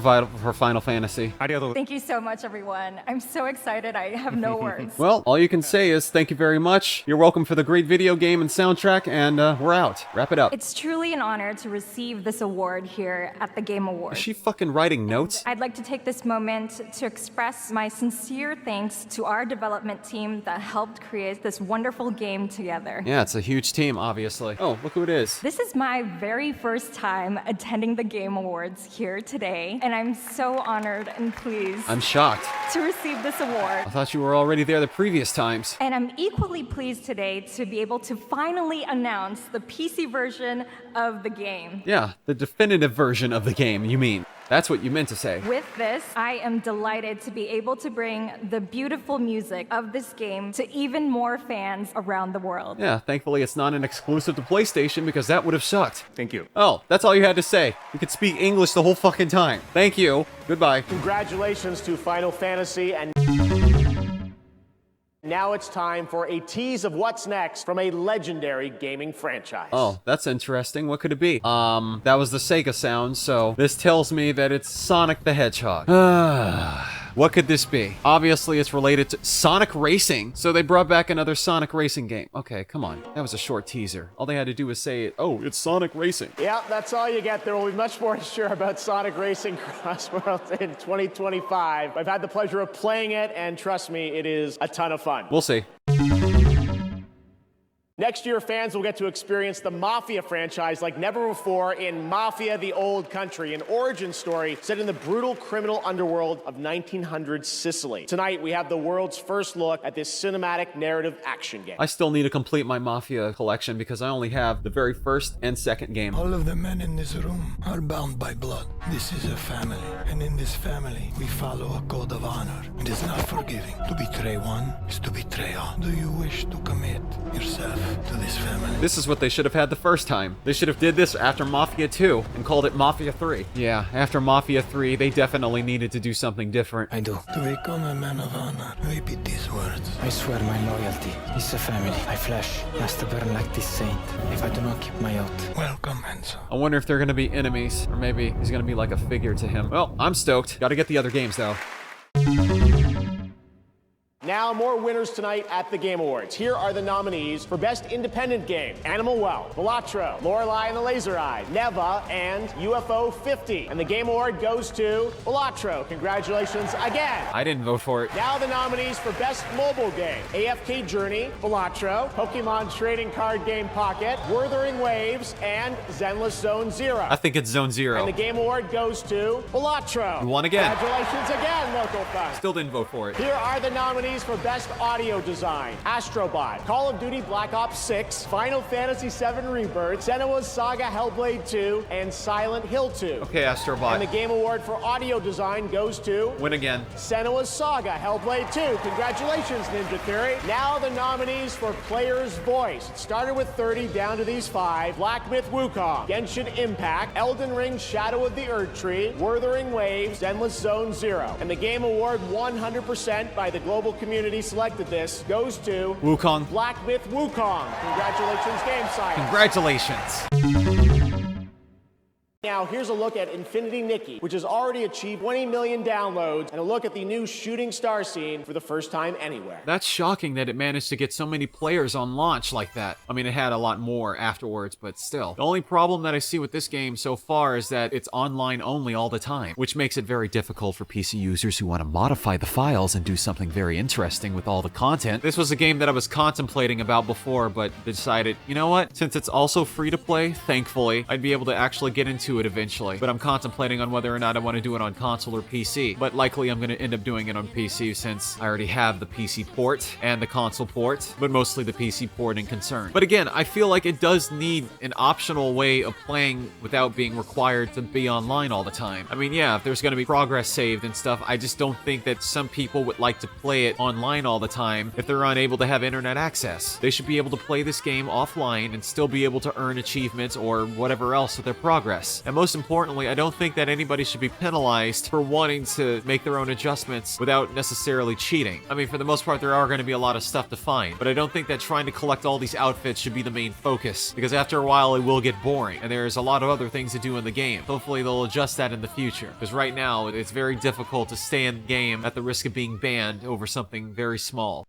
Final Fantasy. Thank you so much, everyone. I'm so excited. I have no words. Well, all you can say is thank you very much. You're welcome for the great video game and soundtrack, and we're out. Wrap it up. It's truly an honor to receive this award here at the Game Awards. Is she fucking writing notes? I'd like to take this moment to express my sincere thanks to our development team that helped create this wonderful game together. Yeah, it's a huge team, obviously. Oh, look who it is. This is my very first time attending the Game Awards here today, and I'm so honored and pleased I'm shocked to receive this award. I thought you were already there the previous times. And I'm equally pleased today to be able to finally announce the PC version of the game. Yeah, the definitive version of the game, you mean. That's what you meant to say. With this, I am delighted to be able to bring the beautiful music of this game to even more fans around the world. Yeah, thankfully it's not an exclusive to PlayStation because that would have sucked. Thank you. Oh, that's all you had to say. You could speak English the whole fucking time. Thank you. Goodbye. Congratulations to Final Fantasy, and now it's time for a tease of what's next from a legendary gaming franchise. Oh, that's interesting. What could it be? That was the Sega sound, so this tells me that it's Sonic the Hedgehog. What could this be? Obviously, it's related to Sonic Racing, so they brought back another Sonic Racing game. Okay, come on. That was a short teaser. All they had to do was say, oh, it's Sonic Racing. Yeah, that's all you get. There will be much more to share about Sonic Racing Cross Worlds in 2025. I've had the pleasure of playing it, and trust me, it is a ton of fun. We'll see. Next year, fans will get to experience the Mafia franchise like never before in Mafia: The Old Country, an origin story set in the brutal criminal underworld of 1900s Sicily. Tonight, we have the world's first look at this cinematic narrative action game. I still need to complete my Mafia collection because I only have the very first and second game. All of the men in this room are bound by blood. This is a family, and in this family, we follow a code of honor. It is not forgiving. To betray one is to betray all. Do you wish to commit yourself to this family? This is what they should have had the first time. They should have did this after Mafia 2 and called it Mafia 3. Yeah, after Mafia 3, they definitely needed to do something different. I do. To become a man of honor, repeat these words. I swear my loyalty is a family. My flesh has to burn like this saint if I do not keep my oath. Welcome, Enzo. I wonder if they're gonna be enemies, or maybe he's gonna be like a figure to him. Well, I'm stoked. Gotta get the other games, though. Now Now, more winners tonight at the Game Awards. Here are the nominees for Best Independent Game: Animal Well, Balatro, Lorelei and the Laser Eye, Neva, and UFO 50. And the Game Award goes to Balatro. Congratulations again. I didn't vote for it. Now the nominees for Best Mobile Game: AFK Journey, Balatro, Pokemon Trading Card Game Pocket, Wuthering Waves, and Zenless Zone Zero. I think it's Zone Zero. And the Game Award goes to Balatro. You won again. Congratulations again, Local Fun. Still didn't vote for it. Here are the nominees for Best Audio Design: Astrobot, Call of Duty Black Ops 6, Final Fantasy VII Rebirth, Senua's Saga Hellblade 2, and Silent Hill 2. Okay, Astrobot. And the Game Award for Audio Design goes to Win again. Senua's Saga Hellblade 2. Congratulations, Ninja Theory. Now the nominees for Player's Voice. It started with 30 down to these 5. Black Myth Wukong, Genshin Impact, Elden Ring Shadow of the Erdtree, Wuthering Waves, Zenless Zone Zero. And the Game Award, 100% by the global community selected this, goes to Wukong. Black Myth Wukong. Congratulations, Game Science. Congratulations. Now, here's a look at Infinity Nikki, which has already achieved 20 million downloads, and a look at the new shooting star scene for the first time anywhere. That's shocking that it managed to get so many players on launch like that. I mean, it had a lot more afterwards, but still. The only problem that I see with this game so far is that it's online only all the time, which makes it very difficult for PC users who want to modify the files and do something very interesting with all the content. This was a game that I was contemplating about before, but decided, you know what? Since it's also free to play, thankfully, I'd be able to actually get into it eventually, but I'm contemplating on whether or not I want to do it on console or PC, but likely I'm going to end up doing it on PC since I already have the PC port and the console port, but mostly the PC port in concern. But again, I feel like it does need an optional way of playing without being required to be online all the time. I mean, yeah, if there's going to be progress saved and stuff, I just don't think that some people would like to play it online all the time if they're unable to have internet access. They should be able to play this game offline and still be able to earn achievements or whatever else with their progress. And most importantly, I don't think that anybody should be penalized for wanting to make their own adjustments without necessarily cheating. I mean, for the most part, there are going to be a lot of stuff to find, but I don't think that trying to collect all these outfits should be the main focus, because after a while, it will get boring, and there's a lot of other things to do in the game. Hopefully, they'll adjust that in the future, because right now, it's very difficult to stay in the game at the risk of being banned over something very small.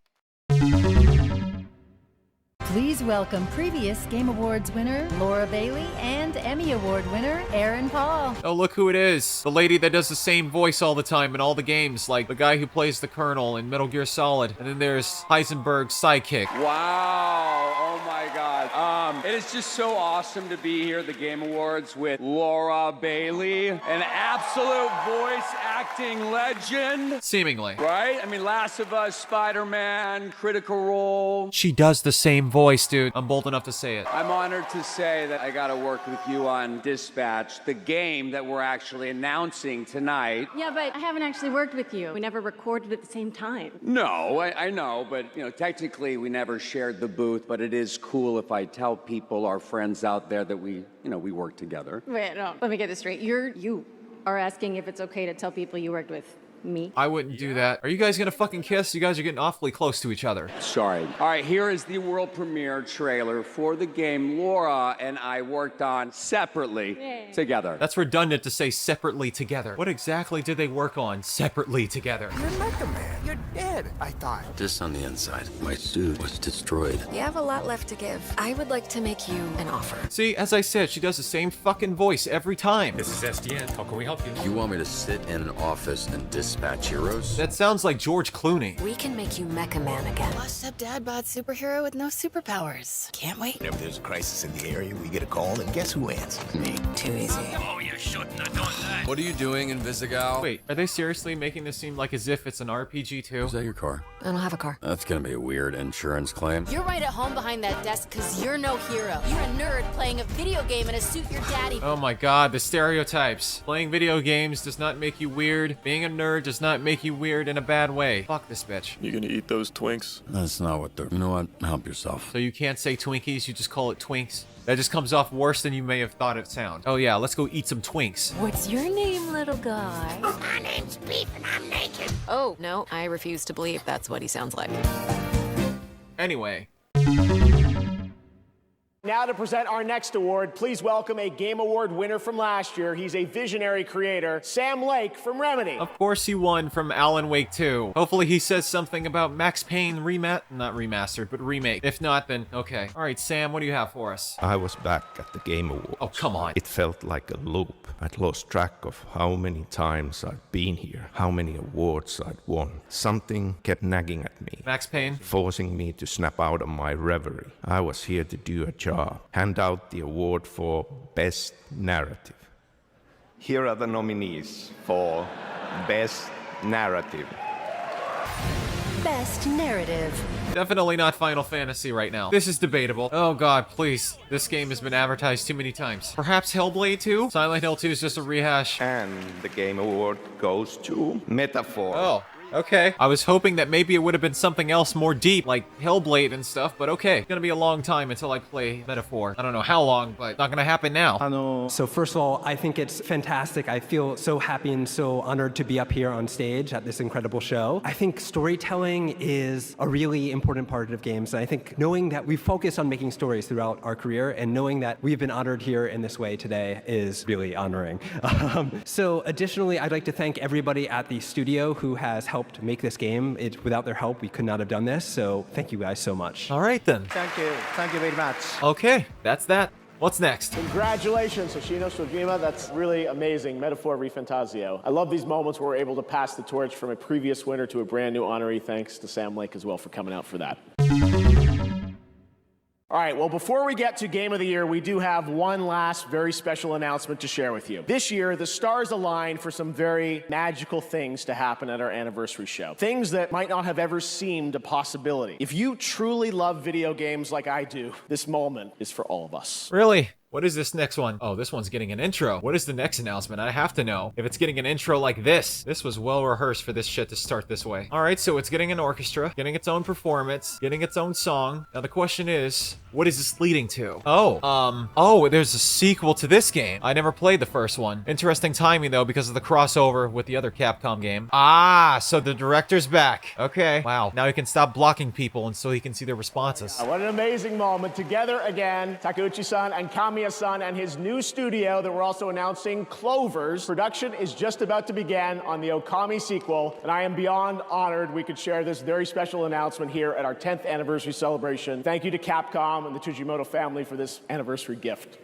Please welcome previous Game Awards winner Laura Bailey and Emmy Award winner Aaron Paul. Oh, look who it is. The lady that does the same voice all the time in all the games, like the guy who plays the Colonel in Metal Gear Solid. And then there's Heisenberg's sidekick. Wow. Oh my God. It is just so awesome to be here at the Game Awards with Laura Bailey, an absolute voice acting legend. Seemingly. Right? I mean, Last of Us, Spider-Man, Critical Role. She does the same voice, dude. I'm bold enough to say it. I'm honored to say that I got to work with you on Dispatch, the game that we're actually announcing tonight. Yeah, but I haven't actually worked with you. We never recorded at the same time. No, I know, but, you know, technically we never shared the booth, but it is cool if I tell people, our friends out there, that we work together. Wait, no, let me get this straight. You are asking if it's okay to tell people you worked with me? I wouldn't do that. Are you guys gonna fucking kiss? You guys are getting awfully close to each other. Sorry. All right, here is the world premiere trailer for the game Laura and I worked on separately together. That's redundant to say separately together. What exactly did they work on separately together? You're Mecha Man. You're dead, I thought. Just on the inside. My suit was destroyed. You have a lot left to give. I would like to make you an offer. See, as I said, she does the same fucking voice every time. This is SDN. How can we help you? You want me to sit in an office and dispatch heroes? That sounds like George Clooney. We can make you Mecha Man again. Washed up dad bod superhero with no superpowers. Can't wait. Whenever there's a crisis in the area, we get a call, and guess who answers? Me. Too easy. Oh, you shouldn't have done that. What are you doing in Visigal? Wait, are they seriously making this seem like as if it's an RPG too? Is that your car? I don't have a car. That's gonna be a weird insurance claim. You're right at home behind that desk because you're no hero. You're a nerd playing a video game in a suit your daddy. Oh my god, the stereotypes. Playing video games does not make you weird. Being a nerd does not make you weird in a bad way. Fuck this bitch. You gonna eat those Twinks? That's not what they're... You know what? Help yourself. So you can't say Twinkies, you just call it Twinks? That just comes off worse than you may have thought it sound. Oh yeah, let's go eat some Twinks. What's your name, little guy? My name's Beef, and I'm naked. Oh, no, I refuse to believe that's what he sounds like. Anyway. Now to present our next award, please welcome a Game Award winner from last year. He's a visionary creator, Sam Lake from Remedy. Of course he won from Alan Wake 2. Hopefully he says something about Max Payne not remastered, but remake. If not, then okay. All right, Sam, what do you have for us? I was back at the Game Awards. Oh, come on. It felt like a loop. I'd lost track of how many times I'd been here, how many awards I'd won. Something kept nagging at me. Max Payne? Forcing me to snap out of my reverie. I was here to do a job. Hand out the award for Best Narrative. Here are the nominees for Best Narrative. Best Narrative. Definitely not Final Fantasy right now. This is debatable. Oh god, please. This game has been advertised too many times. Perhaps Hellblade 2? Silent Hill 2 is just a rehash. And the Game Award goes to Metaphor. Oh. Okay. I was hoping that maybe it would have been something else more deep, like Hellblade and stuff, but okay. It's gonna be a long time until I play Metaphor. I don't know how long, but it's not gonna happen now. So first of all, I think it's fantastic. I feel so happy and so honored to be up here on stage at this incredible show. I think storytelling is a really important part of games, and I think knowing that we focus on making stories throughout our career and knowing that we've been honored here in this way today is really honoring. So additionally, I'd like to thank everybody at the studio who has helped make this game. Without their help, we could not have done this, so thank you guys so much. All right then. Thank you. Thank you very much. Okay, that's that. What's next? Congratulations, Hoshino Sojima. That's really amazing. Metaphor Refantasio. I love these moments where we're able to pass the torch from a previous winner to a brand new honoree. Thanks to Sam Lake as well for coming out for that. All right, well, before we get to Game of the Year, we do have one last very special announcement to share with you. This year, the stars aligned for some very magical things to happen at our anniversary show. Things that might not have ever seemed a possibility. If you truly love video games like I do, this moment is for all of us. Really? What is this next one? Oh, this one's getting an intro. What is the next announcement? I have to know. If it's getting an intro like this. This was well rehearsed for this shit to start this way. All right, so it's getting an orchestra, getting its own performance, getting its own song. Now the question is, what is this leading to? Oh, there's a sequel to this game. I never played the first one. Interesting timing though, because of the crossover with the other Capcom game. Ah, so the director's back. Okay, wow. Now he can stop blocking people and so he can see their responses. What an amazing moment. Together again, Takeuchi-san and Kamiya-san and his new studio that we're also announcing, Clovers. Production is just about to begin on the Okami sequel, and I am beyond honored we could share this very special announcement here at our 10th anniversary celebration. Thank you to Capcom and the Tujimoto family for this anniversary gift.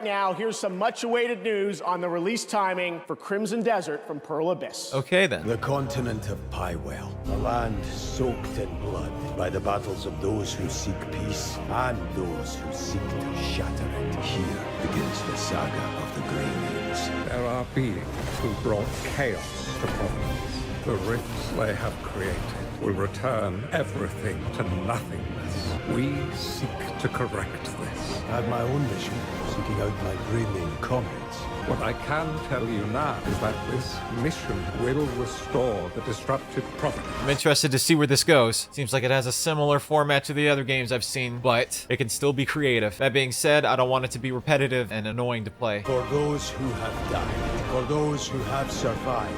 Now, here's some much-awaited news on the release timing for Crimson Desert from Pearl Abyss. Okay, then. The continent of Pywell, a land soaked in blood by the battles of those who seek peace and those who seek to shatter it. Here begins the saga of the Grey Names. There are beings who brought chaos to Providence. The rifts they have created will return everything to nothingness. We seek to correct this. I have my own mission, seeking out my Grey comrades. What I can tell you now is that this mission will restore the disrupted Providence. I'm interested to see where this goes. Seems like it has a similar format to the other games I've seen, but it can still be creative. That being said, I don't want it to be repetitive and annoying to play. For those who have died, for those who have survived,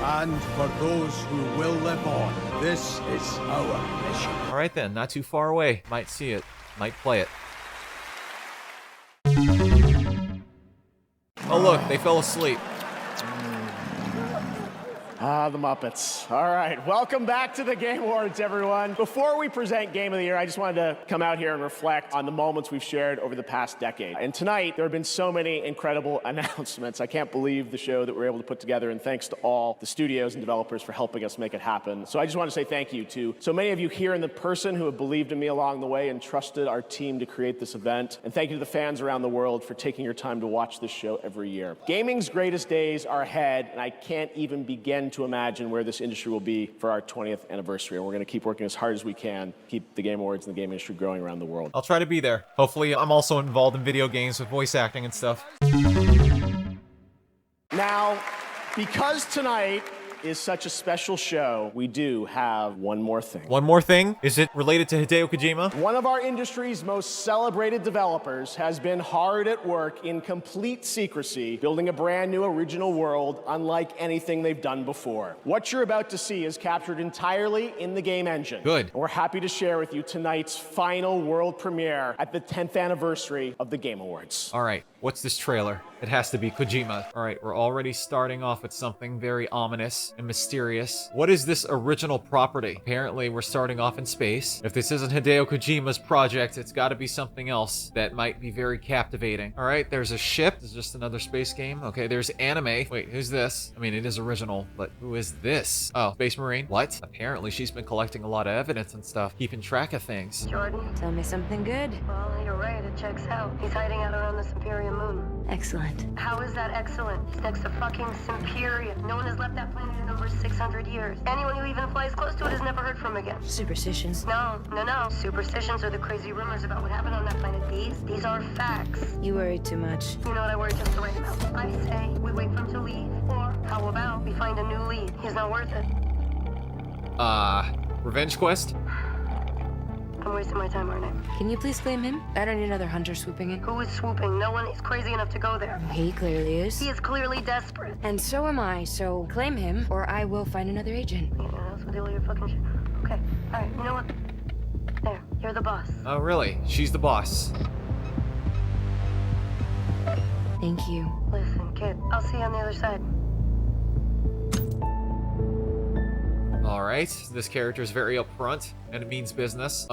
and for those who will live on, this is our mission. All right then, not too far away. Might see it, might play it. Oh look, they fell asleep. Ah, the Muppets. All right, welcome back to the Game Awards, everyone. Before we present Game of the Year, I just wanted to come out here and reflect on the moments we've shared over the past decade. And tonight, there have been so many incredible announcements. I can't believe the show that we're able to put together, and thanks to all the studios and developers for helping us make it happen. So I just want to say thank you to so many of you here in the person who have believed in me along the way and trusted our team to create this event. And thank you to the fans around the world for taking your time to watch this show every year. Gaming's greatest days are ahead, and I can't even begin to imagine where this industry will be for our 20th anniversary. And we're going to keep working as hard as we can, keep the Game Awards and the game industry growing around the world. I'll try to be there. Hopefully, I'm also involved in video games with voice acting and stuff. Now, because tonight is such a special show, we do have one more thing. One more thing? Is it related to Hideo Kojima? One of our industry's most celebrated developers has been hard at work in complete secrecy, building a brand new original world unlike anything they've done before. What you're about to see is captured entirely in the game engine. Good. And we're happy to share with you tonight's final world premiere at the 10th anniversary of the Game Awards. All right, what's this trailer? It has to be Kojima. All right, we're already starting off with something very ominous and mysterious. What is this original property? Apparently, we're starting off in space. If this isn't Hideo Kojima's project, it's got to be something else that might be very captivating. All right, there's a ship. This is just another space game. Okay, there's anime. Wait, who's this? I mean, it is original, but who is this? Oh, Space Marine. What? Apparently, she's been collecting a lot of evidence and stuff, keeping track of things. Jordan, tell me something good. Well, you're right, it checks out. He's hiding out around the Superior Moon. Excellent. How is that excellent? He's next to fucking Superior. No one has left that planet in over 600 years. Anyone who even flies close to it is never heard from again. Superstitions? No. Superstitions are the crazy rumors about what happened on that planet. These are facts. You worry too much. You know what I worry just right about? I say we wait for him to leave, or how about we find a new lead? He's not worth it. Revenge quest? I'm wasting my time, aren't I? Can you please claim him? I don't need another hunter swooping in. Who is swooping? No one is crazy enough to go there. He clearly is. He is clearly desperate. And so am I, so claim him, or I will find another agent. You know what else with all your fucking shit? Okay, alright, you know what? There, you're the boss. Oh, really? She's the boss. Thank you. Listen, kid, I'll see you on the other side. Alright, this character is very upfront, and it means business.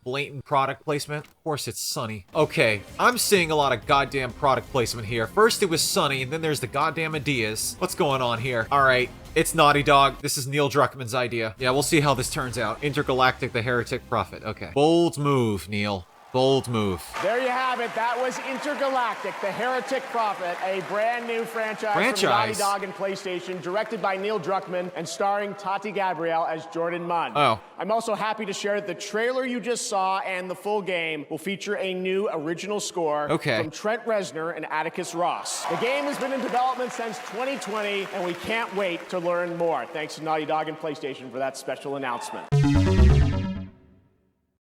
Blatant product placement. Of course it's Sunny. Okay, I'm seeing a lot of goddamn product placement here. First it was Sunny, and then there's the goddamn ideas. What's going on here? Alright, it's Naughty Dog. This is Neil Druckmann's idea. Yeah, we'll see how this turns out. Intergalactic, the Heretic Prophet. Okay. Bold move, Neil. Bold move. There you have it. That was Intergalactic, the Heretic Prophet, a brand new franchise from Naughty Dog and PlayStation, directed by Neil Druckmann and starring Tati Gabrielle as Jordan Munn. Oh. I'm also happy to share that the trailer you just saw and the full game will feature a new original score from Trent Reznor and Atticus Ross. The game has been in development since 2020, and we can't wait to learn more. Thanks to Naughty Dog and PlayStation for that special announcement.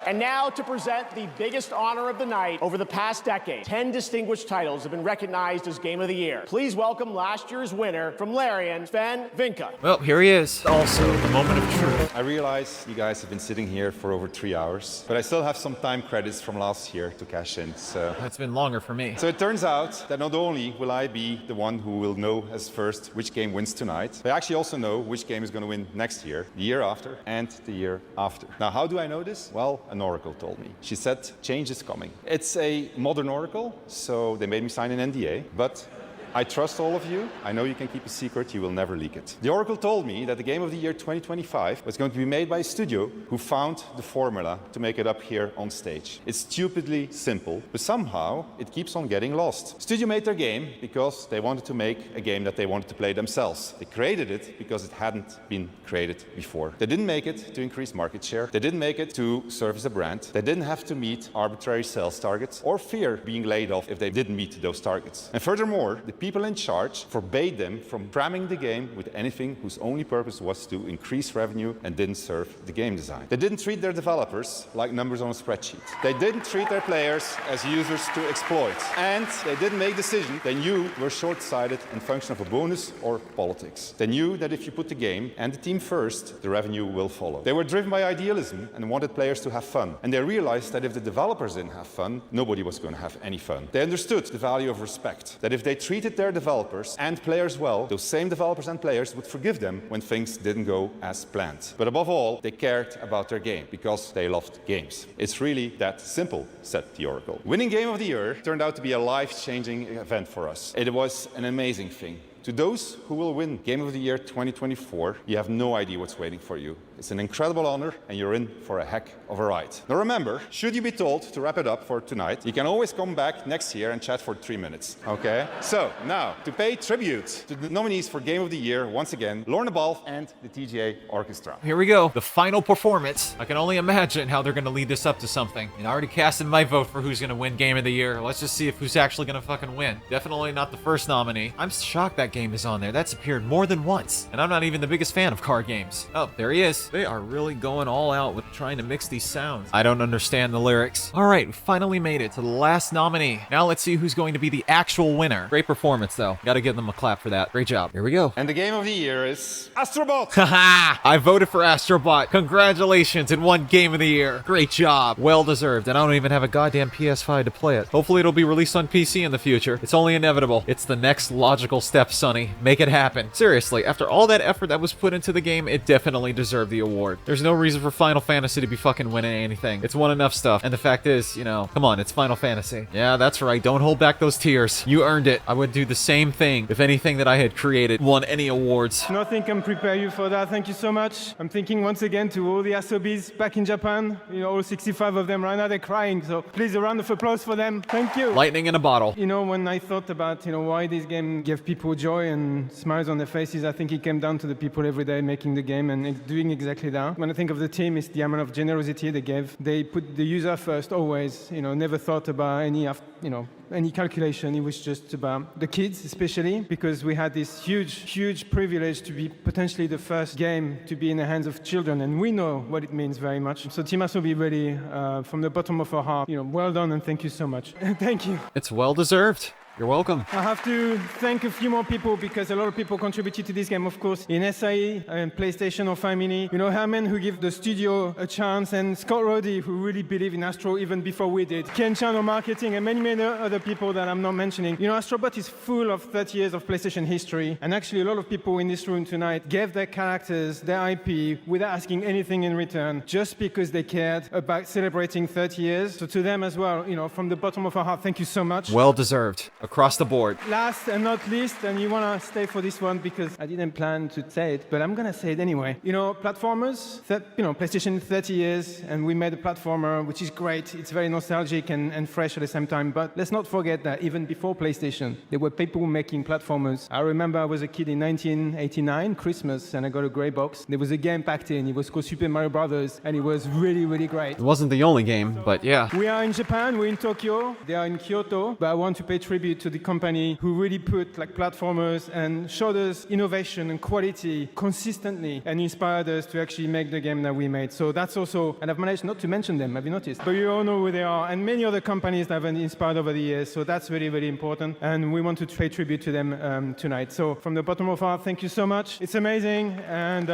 And now to present the biggest honor of the night. Over the past decade, 10 distinguished titles have been recognized as Game of the Year. Please welcome last year's winner from Larian, Sven Vinca. Well, here he is. Also, the moment of truth. I realize you guys have been sitting here for over 3 hours, but I still have some time credits from last year to cash in, so... That's been longer for me. So it turns out that not only will I be the one who will know as first which game wins tonight, but I actually also know which game is going to win next year, the year after, and the year after. Now, how do I know this? Well, an oracle told me. She said, change is coming. It's a modern oracle, so they made me sign an NDA, but I trust all of you. I know you can keep a secret. You will never leak it. The oracle told me that the Game of the Year 2025 was going to be made by a studio who found the formula to make it up here on stage. It's stupidly simple, but somehow it keeps on getting lost. Studio made their game because they wanted to make a game that they wanted to play themselves. They created it because it hadn't been created before. They didn't make it to increase market share. They didn't make it to serve as a brand. They didn't have to meet arbitrary sales targets or fear being laid off if they didn't meet those targets. And furthermore, the people in charge forbade them from cramming the game with anything whose only purpose was to increase revenue and didn't serve the game design. They didn't treat their developers like numbers on a spreadsheet. They didn't treat their players as users to exploit. And they didn't make decisions they knew were short-sighted in function of a bonus or politics. They knew that if you put the game and the team first, the revenue will follow. They were driven by idealism and wanted players to have fun. And they realized that if the developers didn't have fun, nobody was going to have any fun. They understood the value of respect. That if they treated their developers and players well, those same developers and players would forgive them when things didn't go as planned. But above all, they cared about their game because they loved games. It's really that simple, said the oracle. Winning Game of the Year turned out to be a life-changing event for us. It was an amazing thing. To those who will win Game of the Year 2024, you have no idea what's waiting for you. It's an incredible honor, and you're in for a heck of a ride. Now remember, should you be told to wrap it up for tonight, you can always come back next year and chat for 3 minutes, okay? So, now, to pay tribute to the nominees for Game of the Year, once again, Lorna Balfe and the TGA Orchestra. Here we go, the final performance. I can only imagine how they're gonna lead this up to something. And I already casted my vote for who's gonna win Game of the Year. Let's just see if who's actually gonna fucking win. Definitely not the first nominee. I'm shocked that that game is on there. That's appeared more than once. And I'm not even the biggest fan of card games. Oh, there he is. They are really going all out with trying to mix these sounds. I don't understand the lyrics. All right, we finally made it to the last nominee. Now let's see who's going to be the actual winner. Great performance, though. Gotta give them a clap for that. Great job. Here we go. And the game of the year is Astrobot. Haha! I voted for Astrobot. Congratulations, it won Game of the Year. Great job. Well deserved. And I don't even have a goddamn PS5 to play it. Hopefully it'll be released on PC in the future. It's only inevitable. It's the next logical step, Sonny. Make it happen. Seriously, after all that effort that was put into the game, it definitely deserved the award. There's no reason for Final Fantasy to be fucking winning anything. It's won enough stuff. And the fact is, you know, come on, it's Final Fantasy. Yeah, that's right. Don't hold back those tears. You earned it. I would do the same thing if anything that I had created won any awards. Nothing can prepare you for that. Thank you so much. I'm thinking once again to all the Asobis back in Japan. You know, all 65 of them right now, they're crying. So please, a round of applause for them. Thank you. Lightning in a bottle. You know, when I thought about, you know, why this game gave people joy and smiles on their faces, I think it came down to the people every day making the game and doing exactly that. When I think of the team, it's the amount of generosity they gave. They put the user first always, you know, never thought about any calculation. It was just about the kids, especially because we had this huge privilege to be potentially the first game to be in the hands of children, and we know what it means very much. So Team Asobi, really, from the bottom of our heart, you know, well done and thank you so much. Thank you. It's well deserved. You're welcome. I have to thank a few more people because a lot of people contributed to this game, of course, in SIE and PlayStation or Family. You know, Herman, who gave the studio a chance, and Scott Roddy, who really believed in Astro even before we did. Ken Chan on marketing, and many other people that I'm not mentioning. You know, Astrobot is full of 30 years of PlayStation history, and actually a lot of people in this room tonight gave their characters, their IP, without asking anything in return, just because they cared about celebrating 30 years. So to them as well, you know, from the bottom of our heart, thank you so much. Well deserved. Across the board. Last and not least, and you want to stay for this one because I didn't plan to say it, but I'm going to say it anyway. You know, platformers, PlayStation 30 years, and we made a platformer, which is great. It's very nostalgic and fresh at the same time, but let's not forget that even before PlayStation, there were people making platformers. I remember I was a kid in 1989, Christmas, and I got a grey box. There was a game packed in. It was called Super Mario Brothers, and it was really great. It wasn't the only game, but yeah. We are in Japan, we're in Tokyo, they are in Kyoto, but I want to pay tribute to the company who really put like platformers and showed us innovation and quality consistently and inspired us to actually make the game that we made. So that's also, and I've managed not to mention them, have you noticed? But you all know who they are, and many other companies that have been inspired over the years. So that's really important, and we want to pay tribute to them tonight. So from the bottom of our heart, thank you so much. It's amazing, and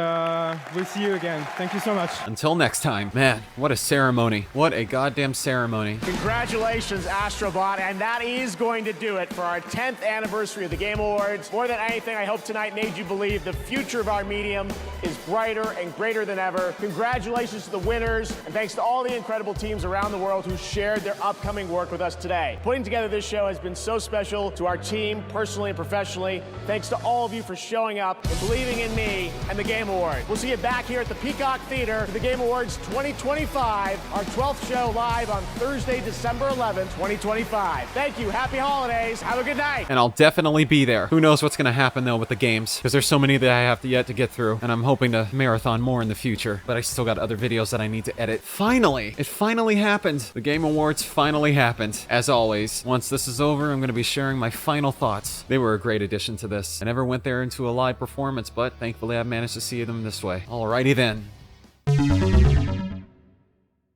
we'll see you again. Thank you so much. Until next time. Man, what a ceremony. What a goddamn ceremony. Congratulations, Astrobot, and that is going to do it for our 10th anniversary of the Game Awards. More than anything, I hope tonight made you believe the future of our medium is brighter and greater than ever. Congratulations to the winners, and thanks to all the incredible teams around the world who shared their upcoming work with us today. Putting together this show has been so special to our team, personally and professionally. Thanks to all of you for showing up and believing in me and the Game Awards. We'll see you back here at the Peacock Theater for the Game Awards 2025, our 12th show live on Thursday, December 11th, 2025. Thank you. Happy holidays. Have a good night. And I'll definitely be there. Who knows what's going to happen, though, with the games, because there's so many that I have yet to get through, and I'm hoping to marathon more in the future, but I still got other videos that I need to edit. Finally! It finally happened! The Game Awards finally happened. As always, once this is over, I'm going to be sharing my final thoughts. They were a great addition to this. I never went there into a live performance, but thankfully I've managed to see them this way. Alrighty then.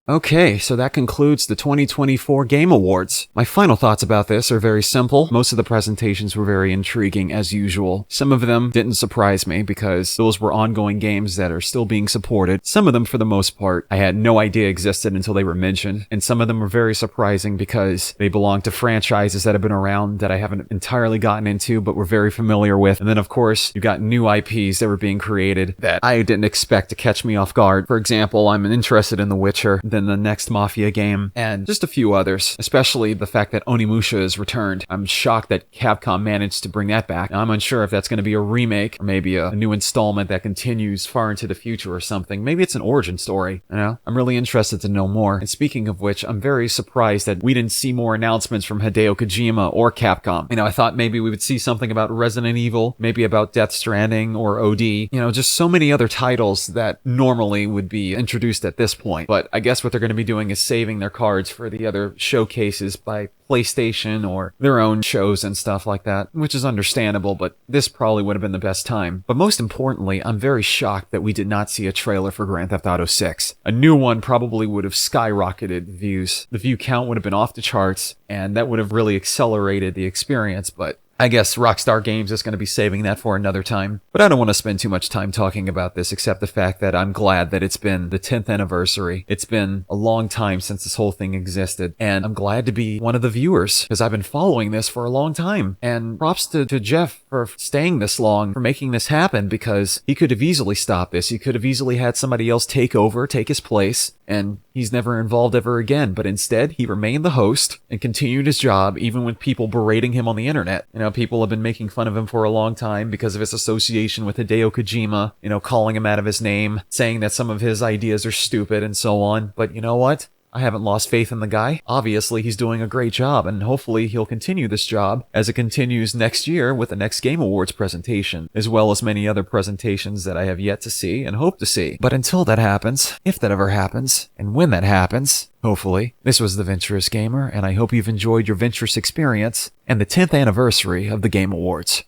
Okay, so that concludes the 2024 Game Awards. My final thoughts about this are very simple. Most of the presentations were very intriguing, as usual. Some of them didn't surprise me, because those were ongoing games that are still being supported. Some of them, for the most part, I had no idea existed until they were mentioned. And some of them were very surprising because they belong to franchises that have been around that I haven't entirely gotten into, but were very familiar with. And then, of course, you got new IPs that were being created that I didn't expect to catch me off guard. For example, I'm interested in The Witcher, then the next Mafia game, and just a few others, especially the fact that Onimusha is returned. I'm shocked that Capcom managed to bring that back. Now, I'm unsure if that's going to be a remake, or maybe a new installment that continues far into the future or something. Maybe it's an origin story, you know? I'm really interested to know more. And speaking of which, I'm very surprised that we didn't see more announcements from Hideo Kojima or Capcom. You know, I thought maybe we would see something about Resident Evil, maybe about Death Stranding or OD, you know, just so many other titles that normally would be introduced at this point. But I guess with what they're going to be doing is saving their cards for the other showcases by PlayStation or their own shows and stuff like that, which is understandable, but this probably would have been the best time. But most importantly, I'm very shocked that we did not see a trailer for Grand Theft Auto 6. A new one probably would have skyrocketed views. The view count would have been off the charts, and that would have really accelerated the experience, but I guess Rockstar Games is going to be saving that for another time. But I don't want to spend too much time talking about this, except the fact that I'm glad that it's been the 10th anniversary. It's been a long time since this whole thing existed, and I'm glad to be one of the viewers, because I've been following this for a long time. And props to Geoff for staying this long, for making this happen, because he could have easily stopped this. He could have easily had somebody else take over, take his place, and he's never involved ever again. But instead, he remained the host and continued his job, even with people berating him on the internet. You know, people have been making fun of him for a long time because of his association with Hideo Kojima, you know, calling him out of his name, saying that some of his ideas are stupid and so on. But you know what? I haven't lost faith in the guy. Obviously, he's doing a great job, and hopefully he'll continue this job as it continues next year with the next Game Awards presentation, as well as many other presentations that I have yet to see and hope to see. But until that happens, if that ever happens, and when that happens, hopefully, this was the Venturous Gamer, and I hope you've enjoyed your Venturous experience and the 10th anniversary of the Game Awards.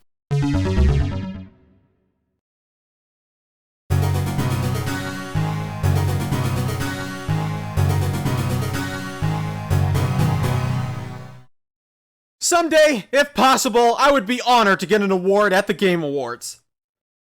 Someday, if possible, I would be honored to get an award at the Game Awards.